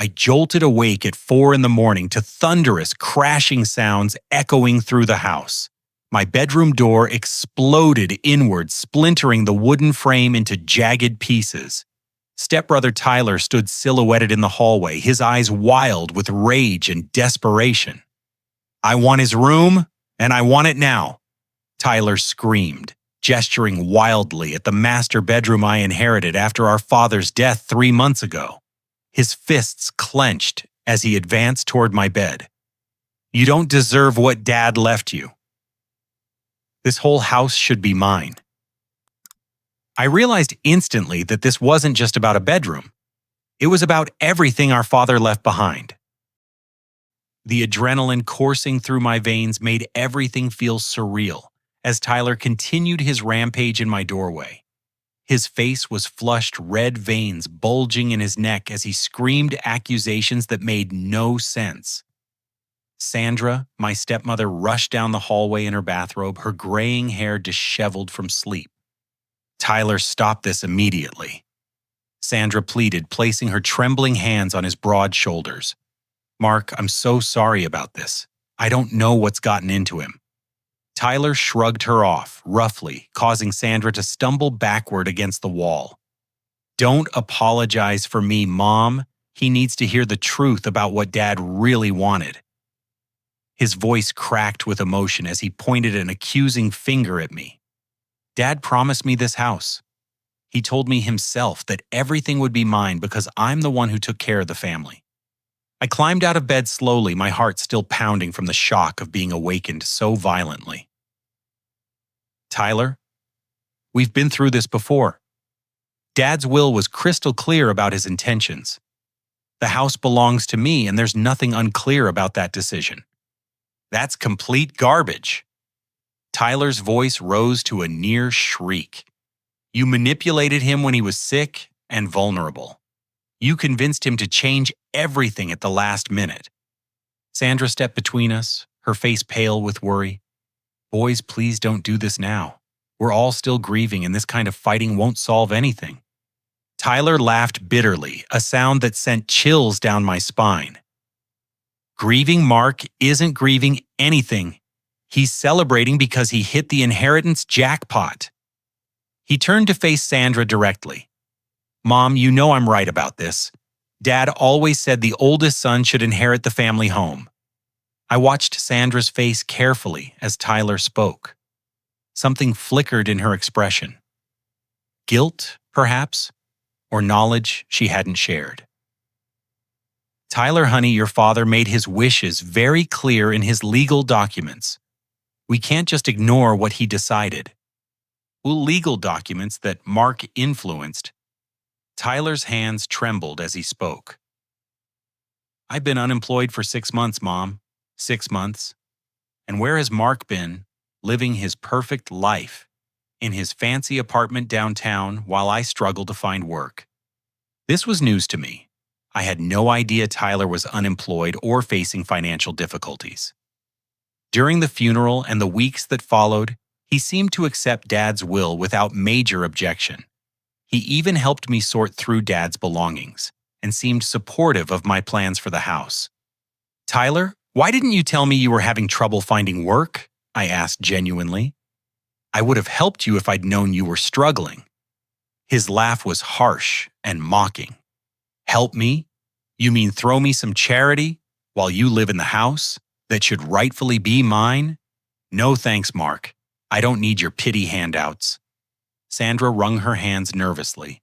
I jolted awake at 4 in the morning to thunderous, crashing sounds echoing through the house. My bedroom door exploded inward, splintering the wooden frame into jagged pieces. Stepbrother Tyler stood silhouetted in the hallway, his eyes wild with rage and desperation. "I want his room, and I want it now," Tyler screamed, gesturing wildly at the master bedroom I inherited after our father's death 3 months ago. His fists clenched as he advanced toward my bed. "You don't deserve what Dad left you. This whole house should be mine." I realized instantly that this wasn't just about a bedroom. It was about everything our father left behind. The adrenaline coursing through my veins made everything feel surreal as Tyler continued his rampage in my doorway. His face was flushed, red veins bulging in his neck as he screamed accusations that made no sense. Sandra, my stepmother, rushed down the hallway in her bathrobe, her graying hair disheveled from sleep. "Tyler, stop this immediately," Sandra pleaded, placing her trembling hands on his broad shoulders. "Mark, I'm so sorry about this. I don't know what's gotten into him." Tyler shrugged her off, roughly, causing Sandra to stumble backward against the wall. "Don't apologize for me, Mom. He needs to hear the truth about what Dad really wanted." His voice cracked with emotion as he pointed an accusing finger at me. "Dad promised me this house. He told me himself that everything would be mine because I'm the one who took care of the family." I climbed out of bed slowly, my heart still pounding from the shock of being awakened so violently. "Tyler, we've been through this before. Dad's will was crystal clear about his intentions. The house belongs to me, and there's nothing unclear about that decision." "That's complete garbage." Tyler's voice rose to a near shriek. "You manipulated him when he was sick and vulnerable. You convinced him to change everything at the last minute." Sandra stepped between us, her face pale with worry. "Boys, please don't do this now. We're all still grieving, and this kind of fighting won't solve anything." Tyler laughed bitterly, a sound that sent chills down my spine. "Grieving Mark isn't grieving anything. He's celebrating because he hit the inheritance jackpot." He turned to face Sandra directly. "Mom, you know I'm right about this. Dad always said the oldest son should inherit the family home." I watched Sandra's face carefully as Tyler spoke. Something flickered in her expression. Guilt, perhaps, or knowledge she hadn't shared. "Tyler, honey, your father made his wishes very clear in his legal documents. We can't just ignore what he decided." "Legal documents that Mark influenced." Tyler's hands trembled as he spoke. "I've been unemployed for 6 months, Mom. 6 months. And where has Mark been, living his perfect life, in his fancy apartment downtown while I struggle to find work?" This was news to me. I had no idea Tyler was unemployed or facing financial difficulties. During the funeral and the weeks that followed, he seemed to accept Dad's will without major objection. He even helped me sort through Dad's belongings and seemed supportive of my plans for the house. "Tyler, why didn't you tell me you were having trouble finding work?" I asked genuinely. "I would have helped you if I'd known you were struggling." His laugh was harsh and mocking. "Help me? You mean throw me some charity while you live in the house that should rightfully be mine? No thanks, Mark. I don't need your pity handouts." Sandra wrung her hands nervously.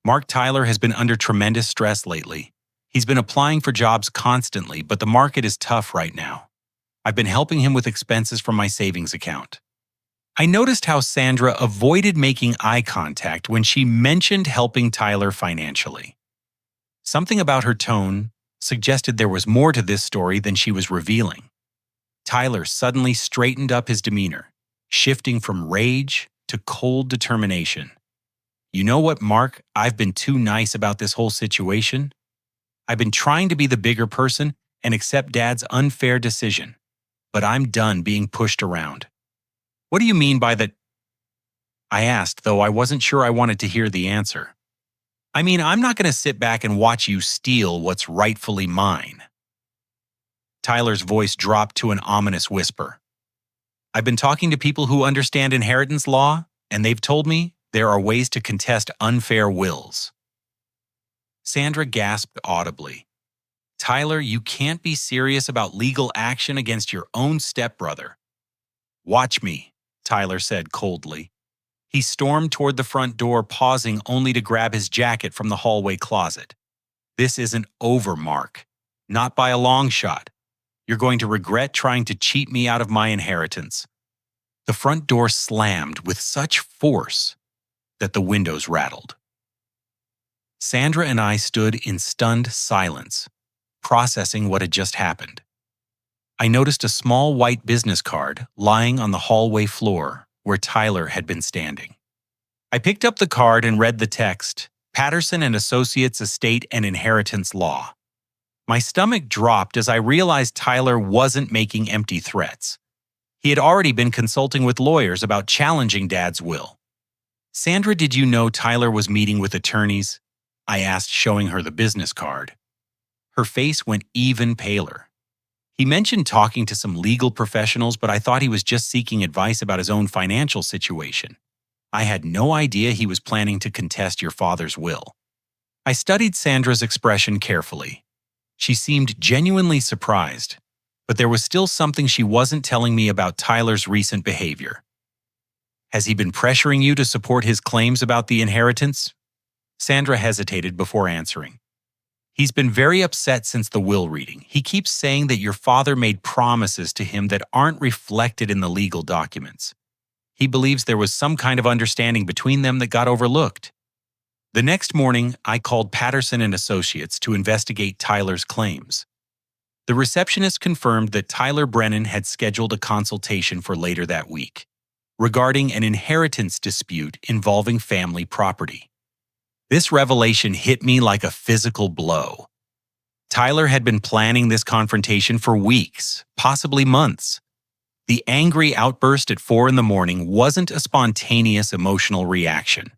"Mark Tyler has been under tremendous stress lately. He's been applying for jobs constantly, but the market is tough right now. I've been helping him with expenses from my savings account." I noticed how Sandra avoided making eye contact when she mentioned helping Tyler financially. Something about her tone suggested there was more to this story than she was revealing. Tyler suddenly straightened up his demeanor, shifting from rage to cold determination. "You know what, Mark? I've been too nice about this whole situation. I've been trying to be the bigger person and accept Dad's unfair decision, but I'm done being pushed around." "What do you mean by that?" I asked, though I wasn't sure I wanted to hear the answer. I mean, I'm not going to sit back and watch you steal what's rightfully mine. Tyler's voice dropped to an ominous whisper. I've been talking to people who understand inheritance law, and they've told me there are ways to contest unfair wills. Sandra gasped audibly. Tyler, you can't be serious about legal action against your own stepbrother. Watch me, Tyler said coldly. He stormed toward the front door, pausing only to grab his jacket from the hallway closet. This isn't over, Mark. Not by a long shot. You're going to regret trying to cheat me out of my inheritance. The front door slammed with such force that the windows rattled. Sandra and I stood in stunned silence, processing what had just happened. I noticed a small white business card lying on the hallway floor where Tyler had been standing. I picked up the card and read the text, Patterson and Associates Estate and Inheritance Law. My stomach dropped as I realized Tyler wasn't making empty threats. He had already been consulting with lawyers about challenging Dad's will. Sandra, did you know Tyler was meeting with attorneys? I asked, showing her the business card. Her face went even paler. He mentioned talking to some legal professionals, but I thought he was just seeking advice about his own financial situation. I had no idea he was planning to contest your father's will. I studied Sandra's expression carefully. She seemed genuinely surprised, but there was still something she wasn't telling me about Tyler's recent behavior. Has he been pressuring you to support his claims about the inheritance? Sandra hesitated before answering. He's been very upset since the will reading. He keeps saying that your father made promises to him that aren't reflected in the legal documents. He believes there was some kind of understanding between them that got overlooked. The next morning, I called Patterson and Associates to investigate Tyler's claims. The receptionist confirmed that Tyler Brennan had scheduled a consultation for later that week regarding an inheritance dispute involving family property. This revelation hit me like a physical blow. Tyler had been planning this confrontation for weeks, possibly months. The angry outburst at 4 a.m. wasn't a spontaneous emotional reaction.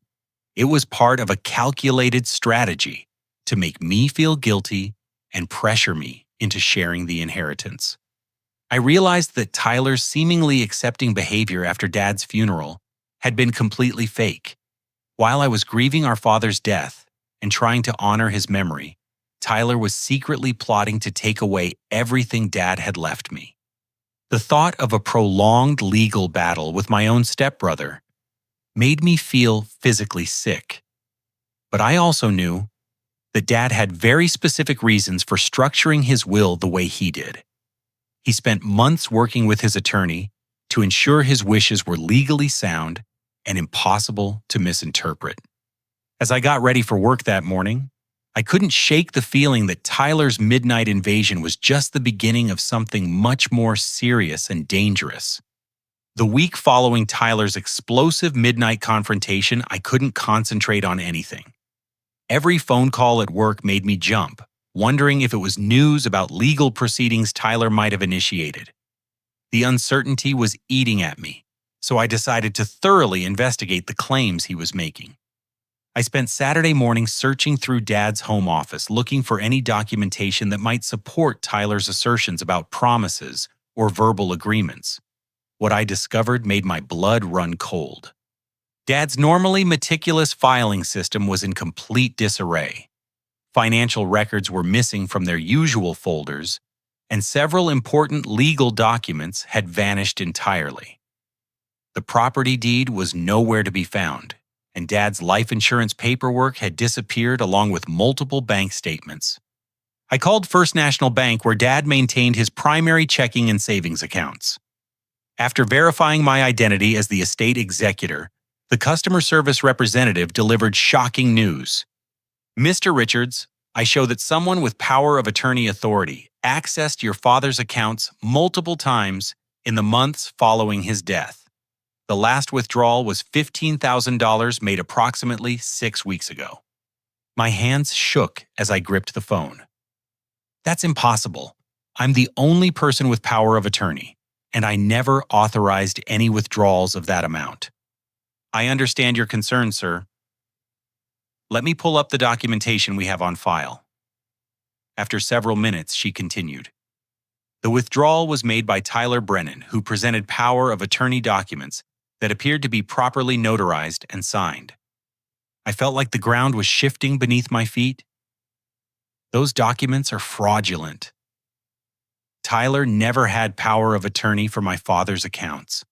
It was part of a calculated strategy to make me feel guilty and pressure me into sharing the inheritance. I realized that Tyler's seemingly accepting behavior after Dad's funeral had been completely fake. While I was grieving our father's death and trying to honor his memory, Tyler was secretly plotting to take away everything Dad had left me. The thought of a prolonged legal battle with my own stepbrother made me feel physically sick. But I also knew that Dad had very specific reasons for structuring his will the way he did. He spent months working with his attorney to ensure his wishes were legally sound and impossible to misinterpret. As I got ready for work that morning, I couldn't shake the feeling that Tyler's midnight invasion was just the beginning of something much more serious and dangerous. The week following Tyler's explosive midnight confrontation, I couldn't concentrate on anything. Every phone call at work made me jump, wondering if it was news about legal proceedings Tyler might have initiated. The uncertainty was eating at me, so I decided to thoroughly investigate the claims he was making. I spent Saturday morning searching through Dad's home office, looking for any documentation that might support Tyler's assertions about promises or verbal agreements. What I discovered made my blood run cold. Dad's normally meticulous filing system was in complete disarray. Financial records were missing from their usual folders, and several important legal documents had vanished entirely. The property deed was nowhere to be found, and Dad's life insurance paperwork had disappeared along with multiple bank statements. I called First National Bank, where Dad maintained his primary checking and savings accounts. After verifying my identity as the estate executor, the customer service representative delivered shocking news. Mr. Richards, I show that someone with power of attorney authority accessed your father's accounts multiple times in the months following his death. The last withdrawal was $15,000 made approximately 6 weeks ago. My hands shook as I gripped the phone. That's impossible. I'm the only person with power of attorney, and I never authorized any withdrawals of that amount. I understand your concern, sir. Let me pull up the documentation we have on file. After several minutes, she continued. The withdrawal was made by Tyler Brennan, who presented power of attorney documents that appeared to be properly notarized and signed. I felt like the ground was shifting beneath my feet. Those documents are fraudulent. Tyler never had power of attorney for my father's accounts.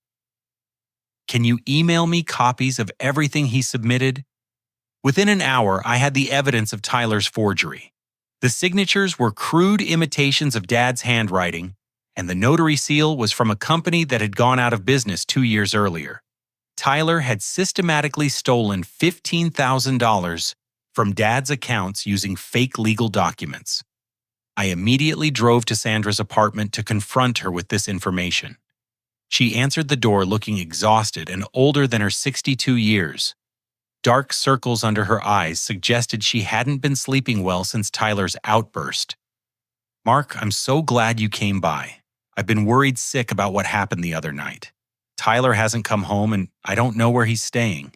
Can you email me copies of everything he submitted? Within an hour, I had the evidence of Tyler's forgery. The signatures were crude imitations of Dad's handwriting, and the notary seal was from a company that had gone out of business 2 years earlier. Tyler had systematically stolen $15,000 from Dad's accounts using fake legal documents. I immediately drove to Sandra's apartment to confront her with this information. She answered the door looking exhausted and older than her 62 years. Dark circles under her eyes suggested she hadn't been sleeping well since Tyler's outburst. Mark, I'm so glad you came by. I've been worried sick about what happened the other night. Tyler hasn't come home and I don't know where he's staying.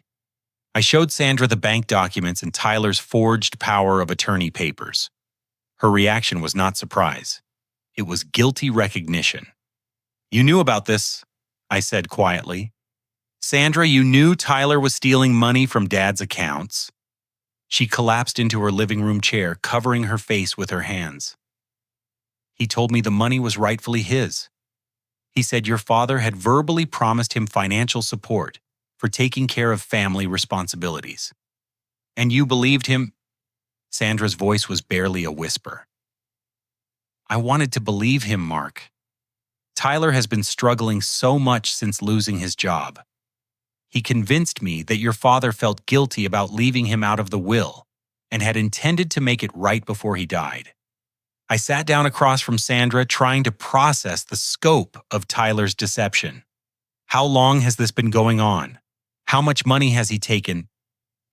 I showed Sandra the bank documents and Tyler's forged power of attorney papers. Her reaction was not surprise. It was guilty recognition. You knew about this, I said quietly. Sandra, you knew Tyler was stealing money from Dad's accounts. She collapsed into her living room chair, covering her face with her hands. He told me the money was rightfully his. He said your father had verbally promised him financial support for taking care of family responsibilities. And you believed him? Sandra's voice was barely a whisper. I wanted to believe him, Mark. Tyler has been struggling so much since losing his job. He convinced me that your father felt guilty about leaving him out of the will and had intended to make it right before he died. I sat down across from Sandra trying to process the scope of Tyler's deception. How long has this been going on? How much money has he taken?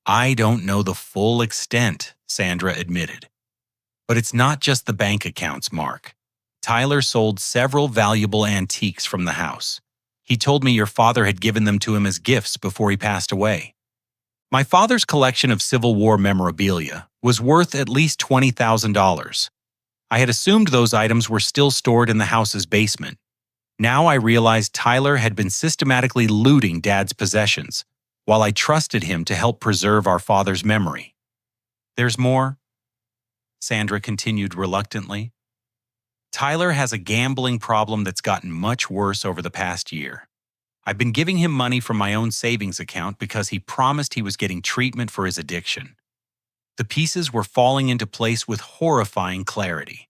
I don't know the full extent, Sandra admitted. But it's not just the bank accounts, Mark. Tyler sold several valuable antiques from the house. He told me your father had given them to him as gifts before he passed away. My father's collection of Civil War memorabilia was worth at least $20,000. I had assumed those items were still stored in the house's basement. Now I realized Tyler had been systematically looting Dad's possessions, while I trusted him to help preserve our father's memory. There's more, Sandra continued reluctantly. Tyler has a gambling problem that's gotten much worse over the past year. I've been giving him money from my own savings account because he promised he was getting treatment for his addiction. The pieces were falling into place with horrifying clarity.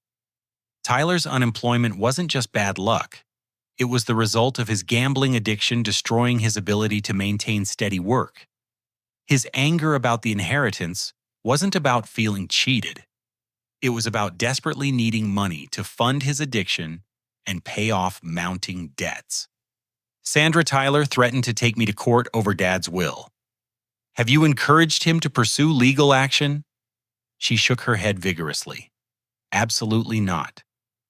Tyler's unemployment wasn't just bad luck. It was the result of his gambling addiction destroying his ability to maintain steady work. His anger about the inheritance wasn't about feeling cheated. It was about desperately needing money to fund his addiction and pay off mounting debts. Sandra, Tyler threatened to take me to court over Dad's will. Have you encouraged him to pursue legal action? She shook her head vigorously. Absolutely not.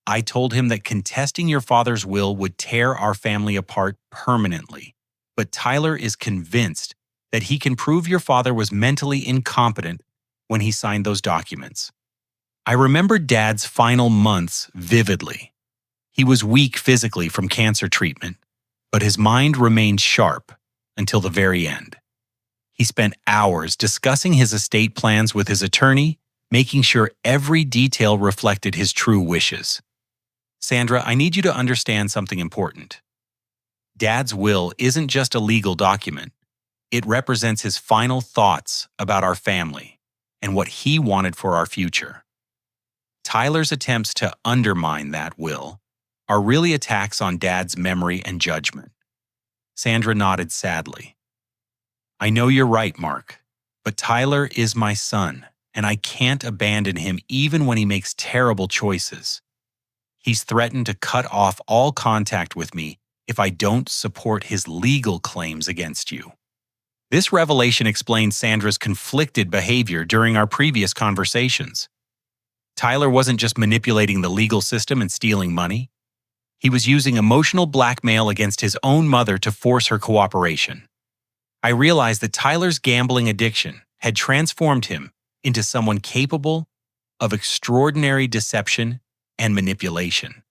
I told him that contesting your father's will would tear our family apart permanently. But Tyler is convinced that he can prove your father was mentally incompetent when he signed those documents. I remember Dad's final months vividly. He was weak physically from cancer treatment, but his mind remained sharp until the very end. He spent hours discussing his estate plans with his attorney, making sure every detail reflected his true wishes. Sandra, I need you to understand something important. Dad's will isn't just a legal document. It represents his final thoughts about our family and what he wanted for our future. Tyler's attempts to undermine that will are really attacks on Dad's memory and judgment. Sandra nodded sadly. I know you're right, Mark, but Tyler is my son, and I can't abandon him even when he makes terrible choices. He's threatened to cut off all contact with me if I don't support his legal claims against you. This revelation explains Sandra's conflicted behavior during our previous conversations. Tyler wasn't just manipulating the legal system and stealing money. He was using emotional blackmail against his own mother to force her cooperation. I realized that Tyler's gambling addiction had transformed him into someone capable of extraordinary deception and manipulation.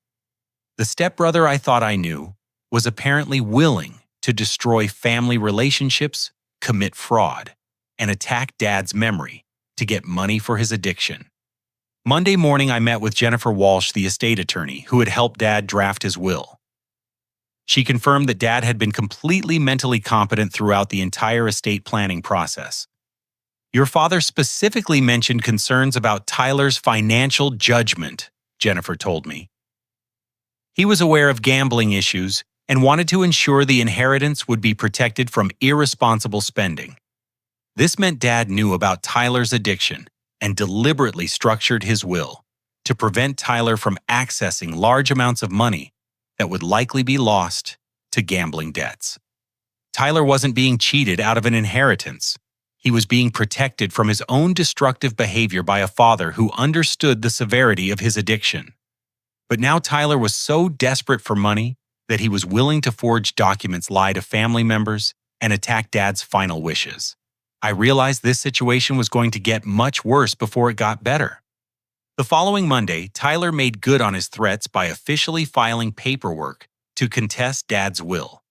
The stepbrother I thought I knew was apparently willing to destroy family relationships, commit fraud, and attack Dad's memory to get money for his addiction. Monday morning, I met with Jennifer Walsh, the estate attorney who had helped Dad draft his will. She confirmed that Dad had been completely mentally competent throughout the entire estate planning process. Your father specifically mentioned concerns about Tyler's financial judgment, Jennifer told me. He was aware of gambling issues and wanted to ensure the inheritance would be protected from irresponsible spending. This meant Dad knew about Tyler's addiction and deliberately structured his will to prevent Tyler from accessing large amounts of money that would likely be lost to gambling debts. Tyler wasn't being cheated out of an inheritance. He was being protected from his own destructive behavior by a father who understood the severity of his addiction. But now Tyler was so desperate for money that he was willing to forge documents, lie to family members, and attack Dad's final wishes. I realized this situation was going to get much worse before it got better. The following Monday, Tyler made good on his threats by officially filing paperwork to contest Dad's will.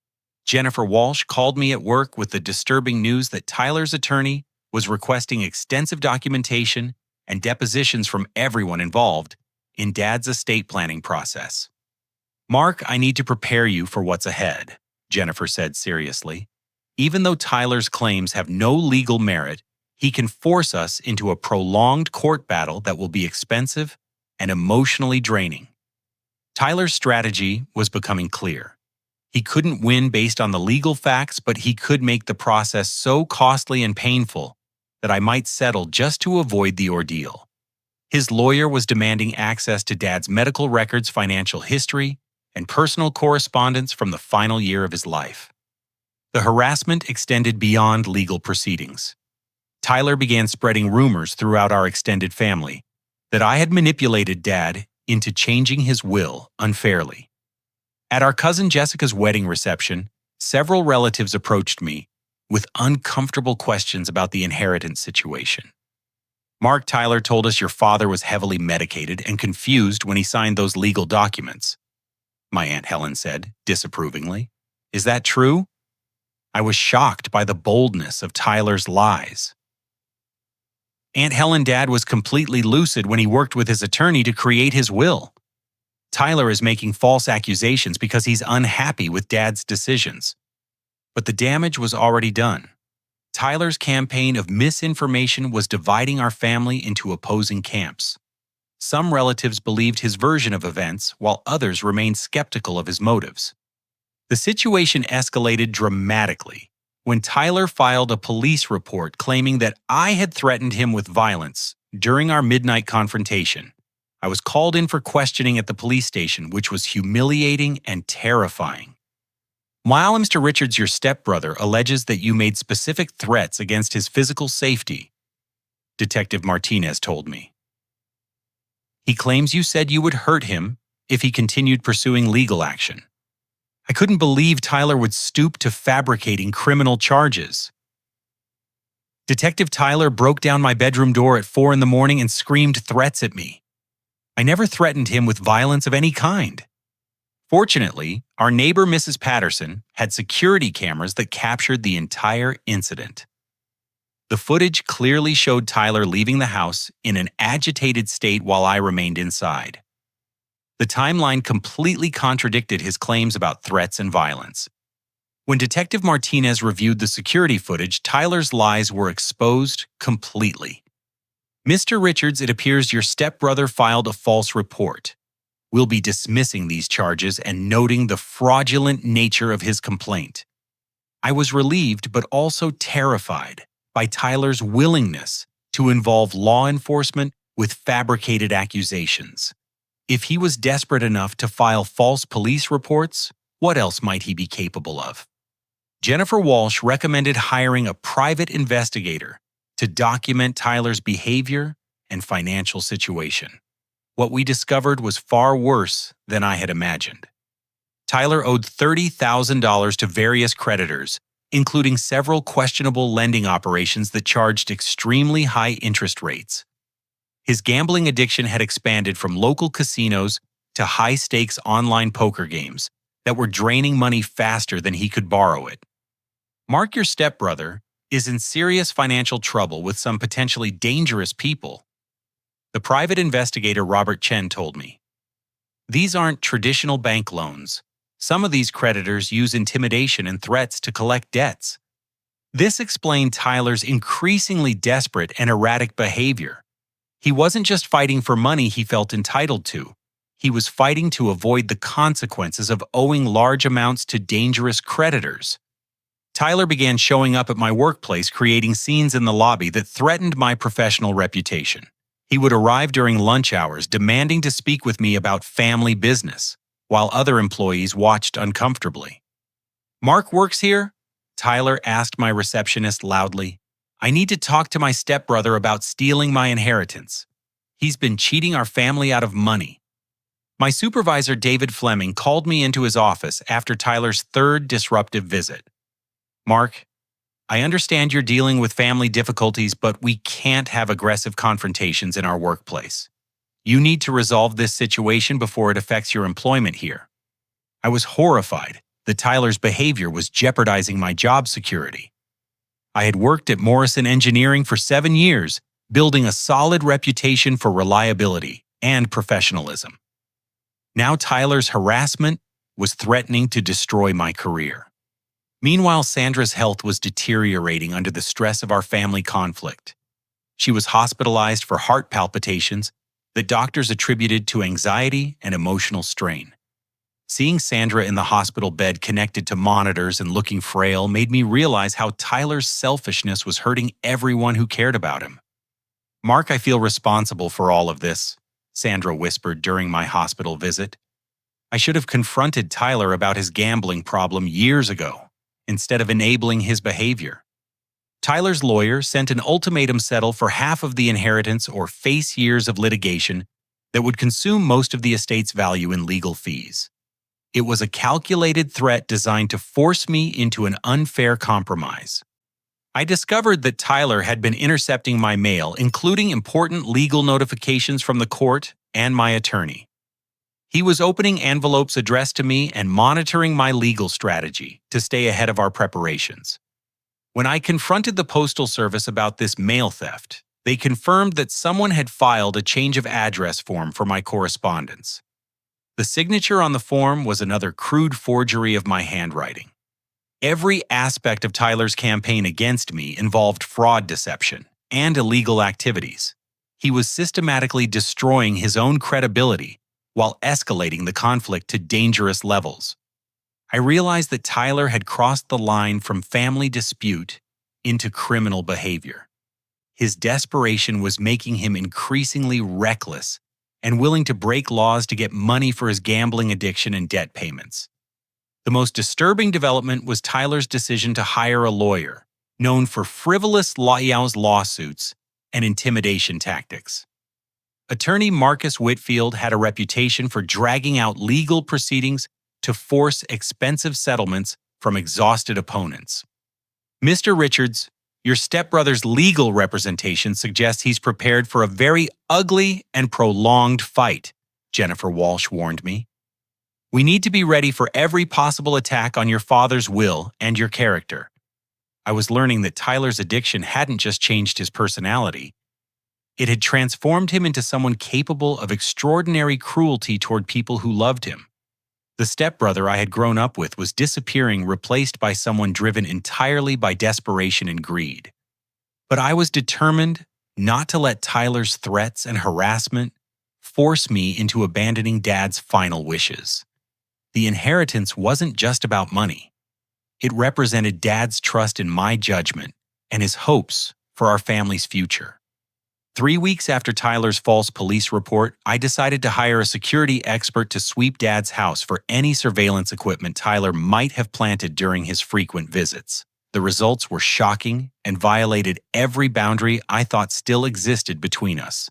Jennifer Walsh called me at work with the disturbing news that Tyler's attorney was requesting extensive documentation and depositions from everyone involved in Dad's estate planning process. "Mark, I need to prepare you for what's ahead," Jennifer said seriously. "Even though Tyler's claims have no legal merit, he can force us into a prolonged court battle that will be expensive and emotionally draining." Tyler's strategy was becoming clear. He couldn't win based on the legal facts, but he could make the process so costly and painful that I might settle just to avoid the ordeal. His lawyer was demanding access to Dad's medical records, financial history, and personal correspondence from the final year of his life. The harassment extended beyond legal proceedings. Tyler began spreading rumors throughout our extended family that I had manipulated Dad into changing his will unfairly. At our cousin Jessica's wedding reception, several relatives approached me with uncomfortable questions about the inheritance situation. "Mark, Tyler told us your father was heavily medicated and confused when he signed those legal documents," my Aunt Helen said, disapprovingly. "Is that true?" I was shocked by the boldness of Tyler's lies. Aunt Helen, Dad was completely lucid when he worked with his attorney to create his will. Tyler is making false accusations because he's unhappy with Dad's decisions. But the damage was already done. Tyler's campaign of misinformation was dividing our family into opposing camps. Some relatives believed his version of events, while others remained skeptical of his motives. The situation escalated dramatically when Tyler filed a police report claiming that I had threatened him with violence during our midnight confrontation. I was called in for questioning at the police station, which was humiliating and terrifying. "While Mr. Richards, your stepbrother, alleges that you made specific threats against his physical safety," Detective Martinez told me. "He claims you said you would hurt him if he continued pursuing legal action." I couldn't believe Tyler would stoop to fabricating criminal charges. "Detective Tyler broke down my bedroom door at 4 a.m. and screamed threats at me. I never threatened him with violence of any kind." Fortunately, our neighbor Mrs. Patterson had security cameras that captured the entire incident. The footage clearly showed Tyler leaving the house in an agitated state while I remained inside. The timeline completely contradicted his claims about threats and violence. When Detective Martinez reviewed the security footage, Tyler's lies were exposed completely. "Mr. Richards, it appears your stepbrother filed a false report. We'll be dismissing these charges and noting the fraudulent nature of his complaint." I was relieved but also terrified by Tyler's willingness to involve law enforcement with fabricated accusations. If he was desperate enough to file false police reports, what else might he be capable of? Jennifer Walsh recommended hiring a private investigator to document Tyler's behavior and financial situation. What we discovered was far worse than I had imagined. Tyler owed $30,000 to various creditors, including several questionable lending operations that charged extremely high interest rates. His gambling addiction had expanded from local casinos to high-stakes online poker games that were draining money faster than he could borrow it. Mark, your stepbrother, is in serious financial trouble with some potentially dangerous people, the private investigator Robert Chen told me. These aren't traditional bank loans. Some of these creditors use intimidation and threats to collect debts. This explained Tyler's increasingly desperate and erratic behavior. He wasn't just fighting for money he felt entitled to. He was fighting to avoid the consequences of owing large amounts to dangerous creditors. Tyler began showing up at my workplace, creating scenes in the lobby that threatened my professional reputation. He would arrive during lunch hours, demanding to speak with me about family business, while other employees watched uncomfortably. "Mark works here?" Tyler asked my receptionist loudly. "I need to talk to my stepbrother about stealing my inheritance. He's been cheating our family out of money." My supervisor, David Fleming, called me into his office after Tyler's third disruptive visit. "Mark, I understand you're dealing with family difficulties, but we can't have aggressive confrontations in our workplace. You need to resolve this situation before it affects your employment here." I was horrified that Tyler's behavior was jeopardizing my job security. I had worked at Morrison Engineering for 7 years, building a solid reputation for reliability and professionalism. Now Tyler's harassment was threatening to destroy my career. Meanwhile, Sandra's health was deteriorating under the stress of our family conflict. She was hospitalized for heart palpitations that doctors attributed to anxiety and emotional strain. Seeing Sandra in the hospital bed connected to monitors and looking frail made me realize how Tyler's selfishness was hurting everyone who cared about him. "Mark, I feel responsible for all of this," Sandra whispered during my hospital visit. "I should have confronted Tyler about his gambling problem years ago, instead of enabling his behavior." Tyler's lawyer sent an ultimatum: settle for half of the inheritance or face years of litigation that would consume most of the estate's value in legal fees. It was a calculated threat designed to force me into an unfair compromise. I discovered that Tyler had been intercepting my mail, including important legal notifications from the court and my attorney. He was opening envelopes addressed to me and monitoring my legal strategy to stay ahead of our preparations. When I confronted the Postal Service about this mail theft, they confirmed that someone had filed a change of address form for my correspondence. The signature on the form was another crude forgery of my handwriting. Every aspect of Tyler's campaign against me involved fraud, deception, and illegal activities. He was systematically destroying his own credibility while escalating the conflict to dangerous levels. I realized that Tyler had crossed the line from family dispute into criminal behavior. His desperation was making him increasingly reckless and willing to break laws to get money for his gambling addiction and debt payments. The most disturbing development was Tyler's decision to hire a lawyer, known for frivolous lawsuits and intimidation tactics. Attorney Marcus Whitfield had a reputation for dragging out legal proceedings to force expensive settlements from exhausted opponents. "Mr. Richards, your stepbrother's legal representation suggests he's prepared for a very ugly and prolonged fight," Jennifer Walsh warned me. "We need to be ready for every possible attack on your father's will and your character." I was learning that Tyler's addiction hadn't just changed his personality. It had transformed him into someone capable of extraordinary cruelty toward people who loved him. The stepbrother I had grown up with was disappearing, replaced by someone driven entirely by desperation and greed. But I was determined not to let Tyler's threats and harassment force me into abandoning Dad's final wishes. The inheritance wasn't just about money. It represented Dad's trust in my judgment and his hopes for our family's future. 3 weeks after Tyler's false police report, I decided to hire a security expert to sweep Dad's house for any surveillance equipment Tyler might have planted during his frequent visits. The results were shocking and violated every boundary I thought still existed between us.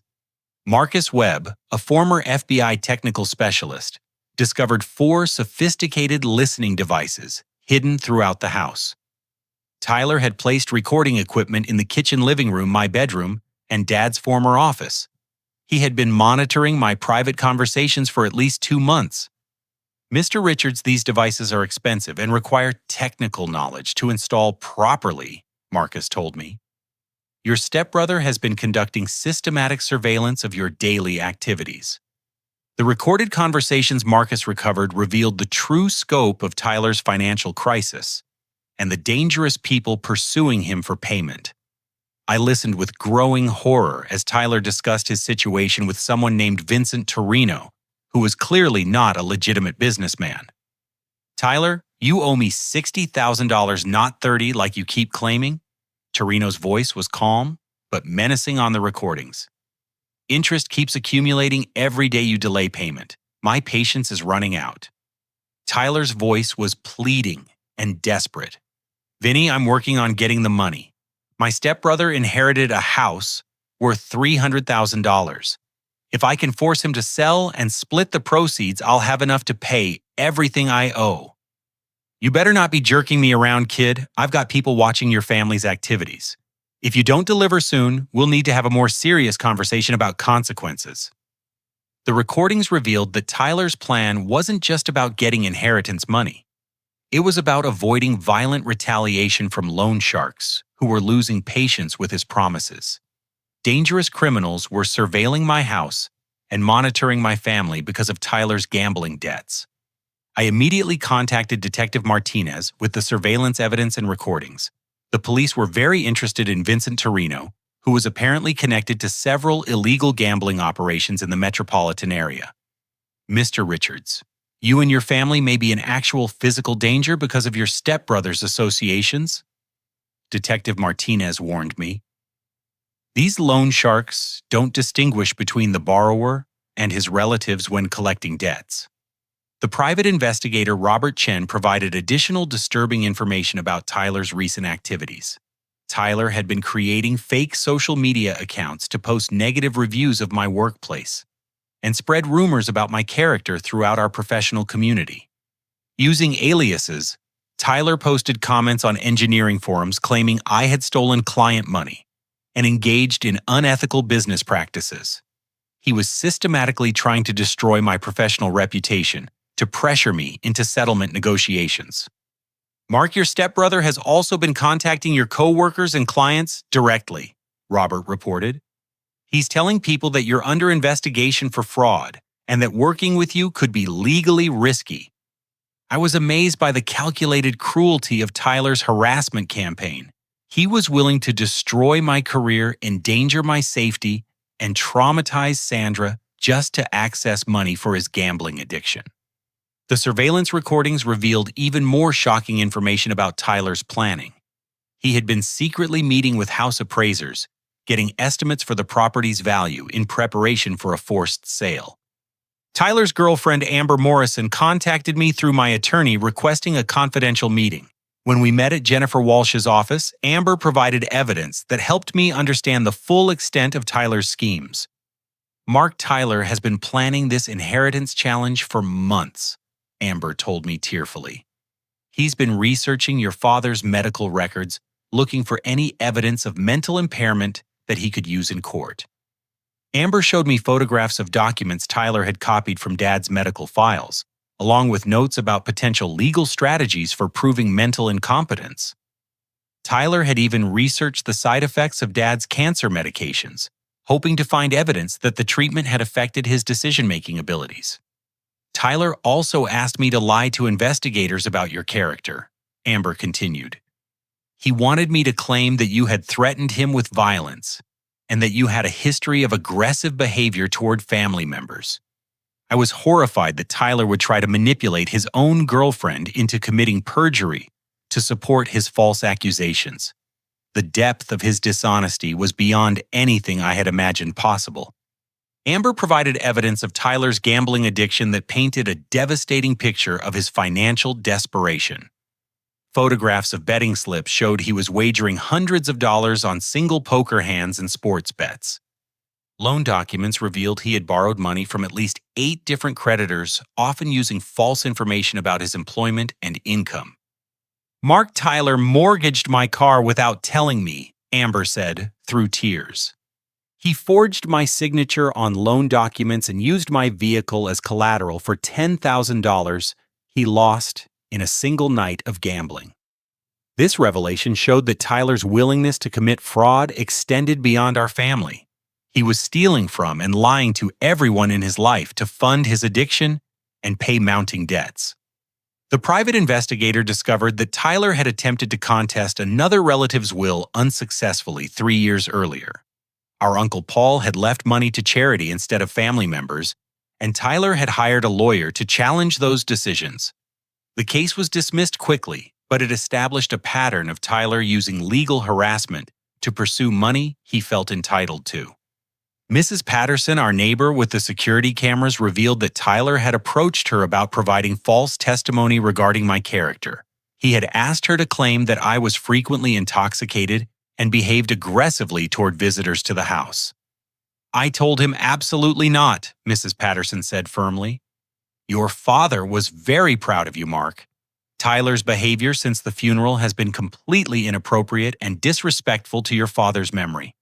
Marcus Webb, a former FBI technical specialist, discovered 4 sophisticated listening devices hidden throughout the house. Tyler had placed recording equipment in the kitchen living room, my bedroom, and Dad's former office. He had been monitoring my private conversations for at least 2 months. Mr. Richards, these devices are expensive and require technical knowledge to install properly, Marcus told me. Your stepbrother has been conducting systematic surveillance of your daily activities. The recorded conversations Marcus recovered revealed the true scope of Tyler's financial crisis and the dangerous people pursuing him for payment. I listened with growing horror as Tyler discussed his situation with someone named Vincent Torino, who was clearly not a legitimate businessman. Tyler, you owe me $60,000, not $30 like you keep claiming. Torino's voice was calm, but menacing on the recordings. Interest keeps accumulating every day you delay payment. My patience is running out. Tyler's voice was pleading and desperate. Vinny, I'm working on getting the money. My stepbrother inherited a house worth $300,000. If I can force him to sell and split the proceeds, I'll have enough to pay everything I owe. You better not be jerking me around, kid. I've got people watching your family's activities. If you don't deliver soon, we'll need to have a more serious conversation about consequences. The recordings revealed that Tyler's plan wasn't just about getting inheritance money. It was about avoiding violent retaliation from loan sharks who were losing patience with his promises. Dangerous criminals were surveilling my house and monitoring my family because of Tyler's gambling debts. I immediately contacted Detective Martinez with the surveillance evidence and recordings. The police were very interested in Vincent Torino, who was apparently connected to several illegal gambling operations in the metropolitan area. Mr. Richards, you and your family may be in actual physical danger because of your stepbrother's associations, Detective Martinez warned me. These loan sharks don't distinguish between the borrower and his relatives when collecting debts. The private investigator Robert Chen provided additional disturbing information about Tyler's recent activities. Tyler had been creating fake social media accounts to post negative reviews of my workplace and spread rumors about my character throughout our professional community. Using aliases, Tyler posted comments on engineering forums claiming I had stolen client money and engaged in unethical business practices. He was systematically trying to destroy my professional reputation to pressure me into settlement negotiations. Mark, your stepbrother has also been contacting your co-workers and clients directly, Robert reported. He's telling people that you're under investigation for fraud and that working with you could be legally risky. I was amazed by the calculated cruelty of Tyler's harassment campaign. He was willing to destroy my career, endanger my safety, and traumatize Sandra just to access money for his gambling addiction. The surveillance recordings revealed even more shocking information about Tyler's planning. He had been secretly meeting with house appraisers, getting estimates for the property's value in preparation for a forced sale. Tyler's girlfriend Amber Morrison contacted me through my attorney requesting a confidential meeting. When we met at Jennifer Walsh's office, Amber provided evidence that helped me understand the full extent of Tyler's schemes. Mark Tyler has been planning this inheritance challenge for months, Amber told me tearfully. He's been researching your father's medical records, looking for any evidence of mental impairment that he could use in court. Amber showed me photographs of documents Tyler had copied from Dad's medical files, along with notes about potential legal strategies for proving mental incompetence. Tyler had even researched the side effects of Dad's cancer medications, hoping to find evidence that the treatment had affected his decision-making abilities. Tyler also asked me to lie to investigators about your character, Amber continued. He wanted me to claim that you had threatened him with violence and that you had a history of aggressive behavior toward family members. I was horrified that Tyler would try to manipulate his own girlfriend into committing perjury to support his false accusations. The depth of his dishonesty was beyond anything I had imagined possible. Amber provided evidence of Tyler's gambling addiction that painted a devastating picture of his financial desperation. Photographs of betting slips showed he was wagering hundreds of dollars on single poker hands and sports bets. Loan documents revealed he had borrowed money from at least 8 different creditors, often using false information about his employment and income. Mark Tyler mortgaged my car without telling me, Amber said, through tears. He forged my signature on loan documents and used my vehicle as collateral for $10,000 he lost in a single night of gambling. This revelation showed that Tyler's willingness to commit fraud extended beyond our family. He was stealing from and lying to everyone in his life to fund his addiction and pay mounting debts. The private investigator discovered that Tyler had attempted to contest another relative's will unsuccessfully 3 years earlier. Our Uncle Paul had left money to charity instead of family members, and Tyler had hired a lawyer to challenge those decisions. The case was dismissed quickly, but it established a pattern of Tyler using legal harassment to pursue money he felt entitled to. Mrs. Patterson, our neighbor with the security cameras, revealed that Tyler had approached her about providing false testimony regarding my character. He had asked her to claim that I was frequently intoxicated and behaved aggressively toward visitors to the house. I told him absolutely not, Mrs. Patterson said firmly. Your father was very proud of you, Mark. Tyler's behavior since the funeral has been completely inappropriate and disrespectful to your father's memory.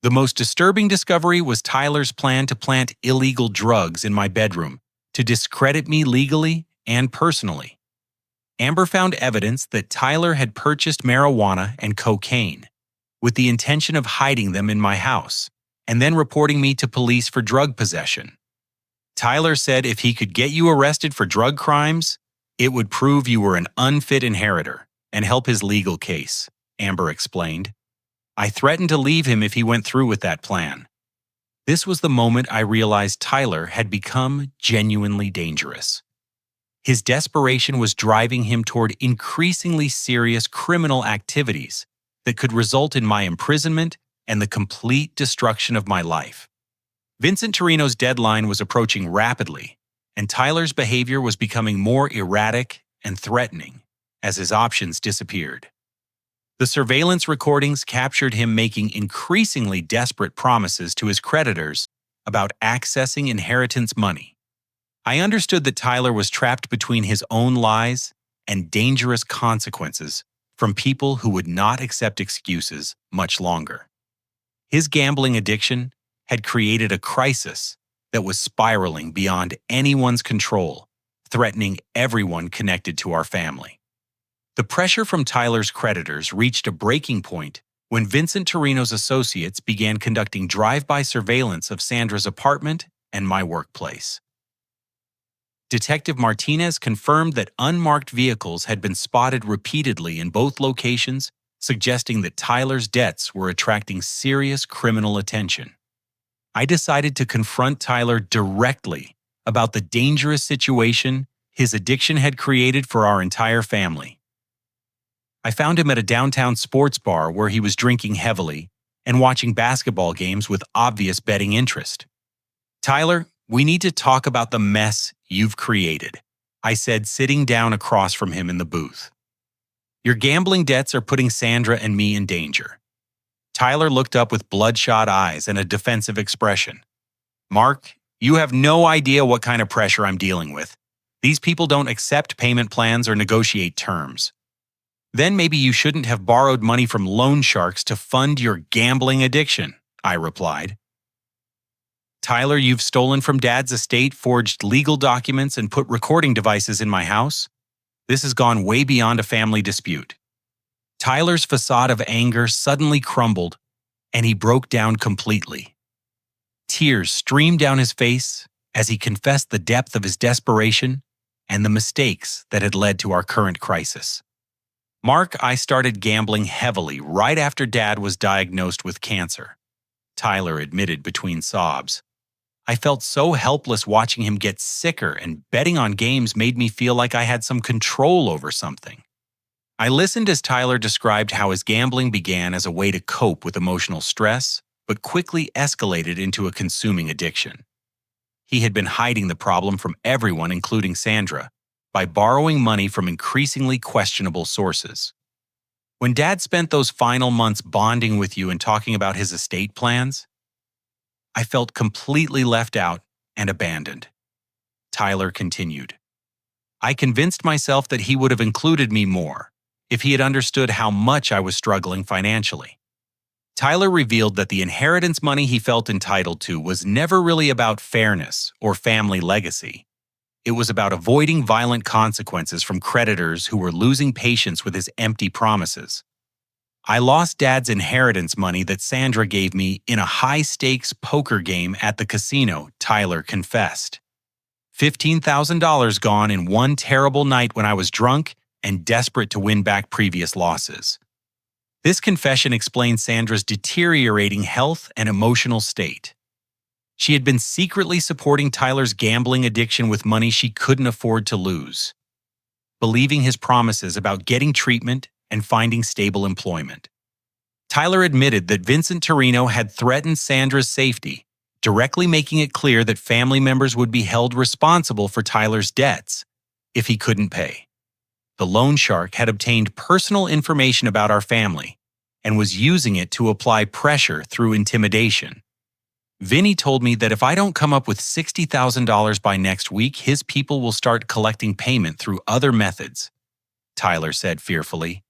The most disturbing discovery was Tyler's plan to plant illegal drugs in my bedroom to discredit me legally and personally. Amber found evidence that Tyler had purchased marijuana and cocaine with the intention of hiding them in my house and then reporting me to police for drug possession. Tyler said if he could get you arrested for drug crimes, it would prove you were an unfit inheritor and help his legal case, Amber explained. I threatened to leave him if he went through with that plan. This was the moment I realized Tyler had become genuinely dangerous. His desperation was driving him toward increasingly serious criminal activities that could result in my imprisonment and the complete destruction of my life. Vincent Torino's deadline was approaching rapidly, and Tyler's behavior was becoming more erratic and threatening as his options disappeared. The surveillance recordings captured him making increasingly desperate promises to his creditors about accessing inheritance money. I understood that Tyler was trapped between his own lies and dangerous consequences from people who would not accept excuses much longer. His gambling addiction had created a crisis that was spiraling beyond anyone's control, threatening everyone connected to our family. The pressure from Tyler's creditors reached a breaking point when Vincent Torino's associates began conducting drive-by surveillance of Sandra's apartment and my workplace. Detective Martinez confirmed that unmarked vehicles had been spotted repeatedly in both locations, suggesting that Tyler's debts were attracting serious criminal attention. I decided to confront Tyler directly about the dangerous situation his addiction had created for our entire family. I found him at a downtown sports bar where he was drinking heavily and watching basketball games with obvious betting interest. Tyler, we need to talk about the mess you've created, I said, sitting down across from him in the booth. Your gambling debts are putting Sandra and me in danger. Tyler looked up with bloodshot eyes and a defensive expression. Mark, you have no idea what kind of pressure I'm dealing with. These people don't accept payment plans or negotiate terms. Then maybe you shouldn't have borrowed money from loan sharks to fund your gambling addiction, I replied. Tyler, you've stolen from Dad's estate, forged legal documents, and put recording devices in my house. This has gone way beyond a family dispute. Tyler's facade of anger suddenly crumbled, and he broke down completely. Tears streamed down his face as he confessed the depth of his desperation and the mistakes that had led to our current crisis. Mark, I started gambling heavily right after Dad was diagnosed with cancer, Tyler admitted between sobs. I felt so helpless watching him get sicker, and betting on games made me feel like I had some control over something. I listened as Tyler described how his gambling began as a way to cope with emotional stress, but quickly escalated into a consuming addiction. He had been hiding the problem from everyone, including Sandra, by borrowing money from increasingly questionable sources. When Dad spent those final months bonding with you and talking about his estate plans, I felt completely left out and abandoned. Tyler continued. I convinced myself that he would have included me more, if he had understood how much I was struggling financially. Tyler revealed that the inheritance money he felt entitled to was never really about fairness or family legacy. It was about avoiding violent consequences from creditors who were losing patience with his empty promises. I lost Dad's inheritance money that Sandra gave me in a high-stakes poker game at the casino, Tyler confessed. $15,000 gone in one terrible night when I was drunk and desperate to win back previous losses. This confession explained Sandra's deteriorating health and emotional state. She had been secretly supporting Tyler's gambling addiction with money she couldn't afford to lose, believing his promises about getting treatment and finding stable employment. Tyler admitted that Vincent Torino had threatened Sandra's safety, directly making it clear that family members would be held responsible for Tyler's debts if he couldn't pay. The loan shark had obtained personal information about our family and was using it to apply pressure through intimidation. Vinny told me that if I don't come up with $60,000 by next week, his people will start collecting payment through other methods, Tyler said fearfully.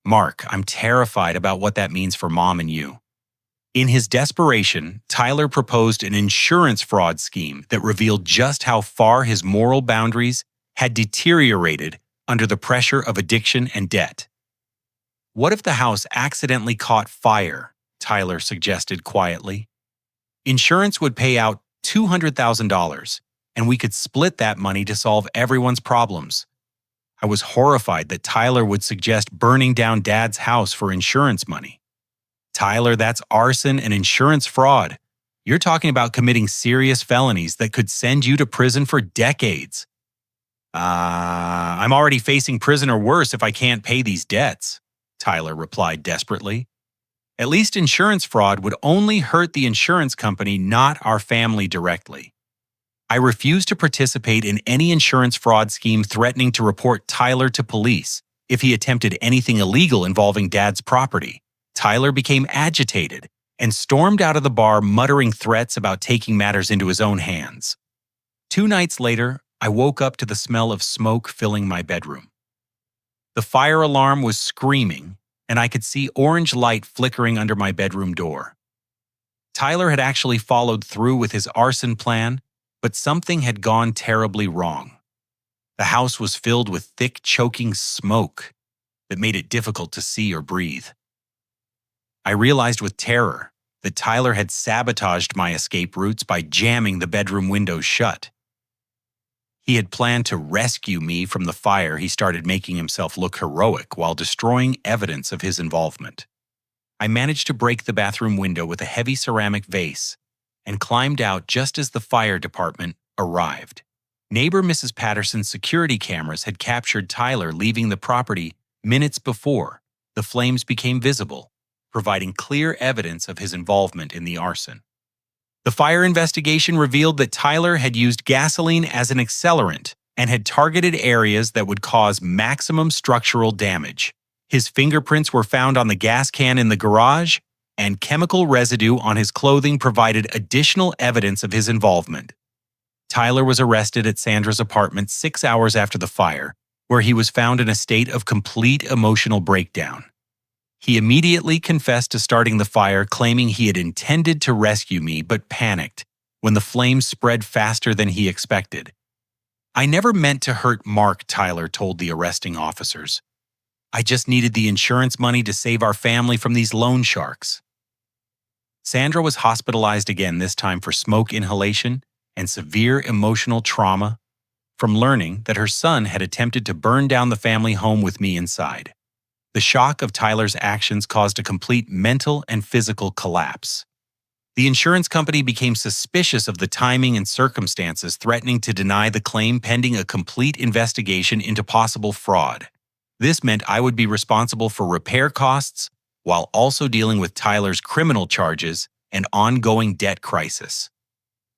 Mark, I'm terrified about what that means for Mom and you. In his desperation, Tyler proposed an insurance fraud scheme that revealed just how far his moral boundaries had deteriorated under the pressure of addiction and debt. What if the house accidentally caught fire? Tyler suggested quietly. Insurance would pay out $200,000, and we could split that money to solve everyone's problems. I was horrified that Tyler would suggest burning down Dad's house for insurance money. Tyler, that's arson and insurance fraud. You're talking about committing serious felonies that could send you to prison for decades. I'm already facing prison or worse if I can't pay these debts, Tyler replied desperately. At least insurance fraud would only hurt the insurance company, not our family directly. I refused to participate in any insurance fraud scheme threatening to report Tyler to police if he attempted anything illegal involving Dad's property. Tyler became agitated and stormed out of the bar, muttering threats about taking matters into his own hands. 2 nights later, I woke up to the smell of smoke filling my bedroom. The fire alarm was screaming, and I could see orange light flickering under my bedroom door. Tyler had actually followed through with his arson plan, but something had gone terribly wrong. The house was filled with thick, choking smoke that made it difficult to see or breathe. I realized with terror that Tyler had sabotaged my escape routes by jamming the bedroom windows shut. He had planned to rescue me from the fire. He started making himself look heroic while destroying evidence of his involvement. I managed to break the bathroom window with a heavy ceramic vase and climbed out just as the fire department arrived. Neighbor Mrs. Patterson's security cameras had captured Tyler leaving the property minutes before the flames became visible, providing clear evidence of his involvement in the arson. The fire investigation revealed that Tyler had used gasoline as an accelerant and had targeted areas that would cause maximum structural damage. His fingerprints were found on the gas can in the garage, and chemical residue on his clothing provided additional evidence of his involvement. Tyler was arrested at Sandra's apartment 6 hours after the fire, where he was found in a state of complete emotional breakdown. He immediately confessed to starting the fire, claiming he had intended to rescue me but panicked when the flames spread faster than he expected. I never meant to hurt Mark, Tyler told the arresting officers. I just needed the insurance money to save our family from these loan sharks. Sandra was hospitalized again, this time for smoke inhalation and severe emotional trauma from learning that her son had attempted to burn down the family home with me inside. The shock of Tyler's actions caused a complete mental and physical collapse. The insurance company became suspicious of the timing and circumstances, threatening to deny the claim pending a complete investigation into possible fraud. This meant I would be responsible for repair costs while also dealing with Tyler's criminal charges and ongoing debt crisis.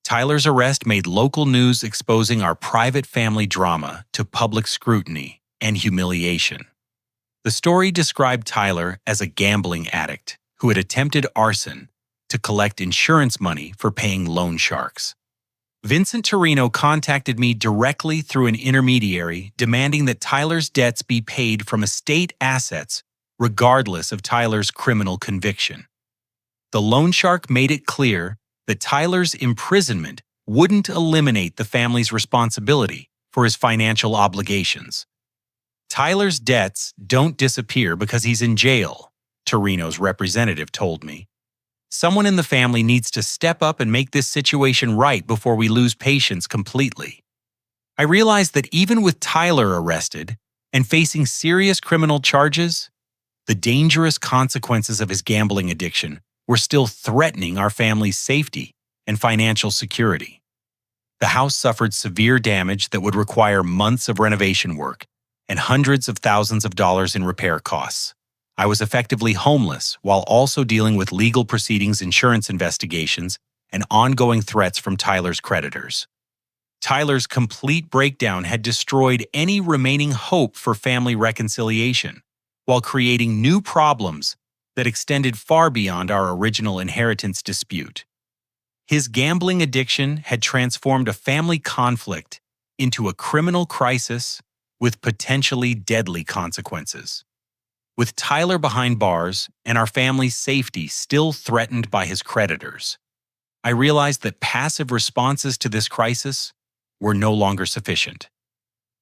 Tyler's arrest made local news, exposing our private family drama to public scrutiny and humiliation. The story described Tyler as a gambling addict who had attempted arson to collect insurance money for paying loan sharks. Vincent Torino contacted me directly through an intermediary, demanding that Tyler's debts be paid from estate assets, regardless of Tyler's criminal conviction. The loan shark made it clear that Tyler's imprisonment wouldn't eliminate the family's responsibility for his financial obligations. Tyler's debts don't disappear because he's in jail, Torino's representative told me. Someone in the family needs to step up and make this situation right before we lose patience completely. I realized that even with Tyler arrested and facing serious criminal charges, the dangerous consequences of his gambling addiction were still threatening our family's safety and financial security. The house suffered severe damage that would require months of renovation work and hundreds of thousands of dollars in repair costs. I was effectively homeless while also dealing with legal proceedings, insurance investigations, and ongoing threats from Tyler's creditors. Tyler's complete breakdown had destroyed any remaining hope for family reconciliation, while creating new problems that extended far beyond our original inheritance dispute. His gambling addiction had transformed a family conflict into a criminal crisis with potentially deadly consequences. With Tyler behind bars and our family's safety still threatened by his creditors, I realized that passive responses to this crisis were no longer sufficient.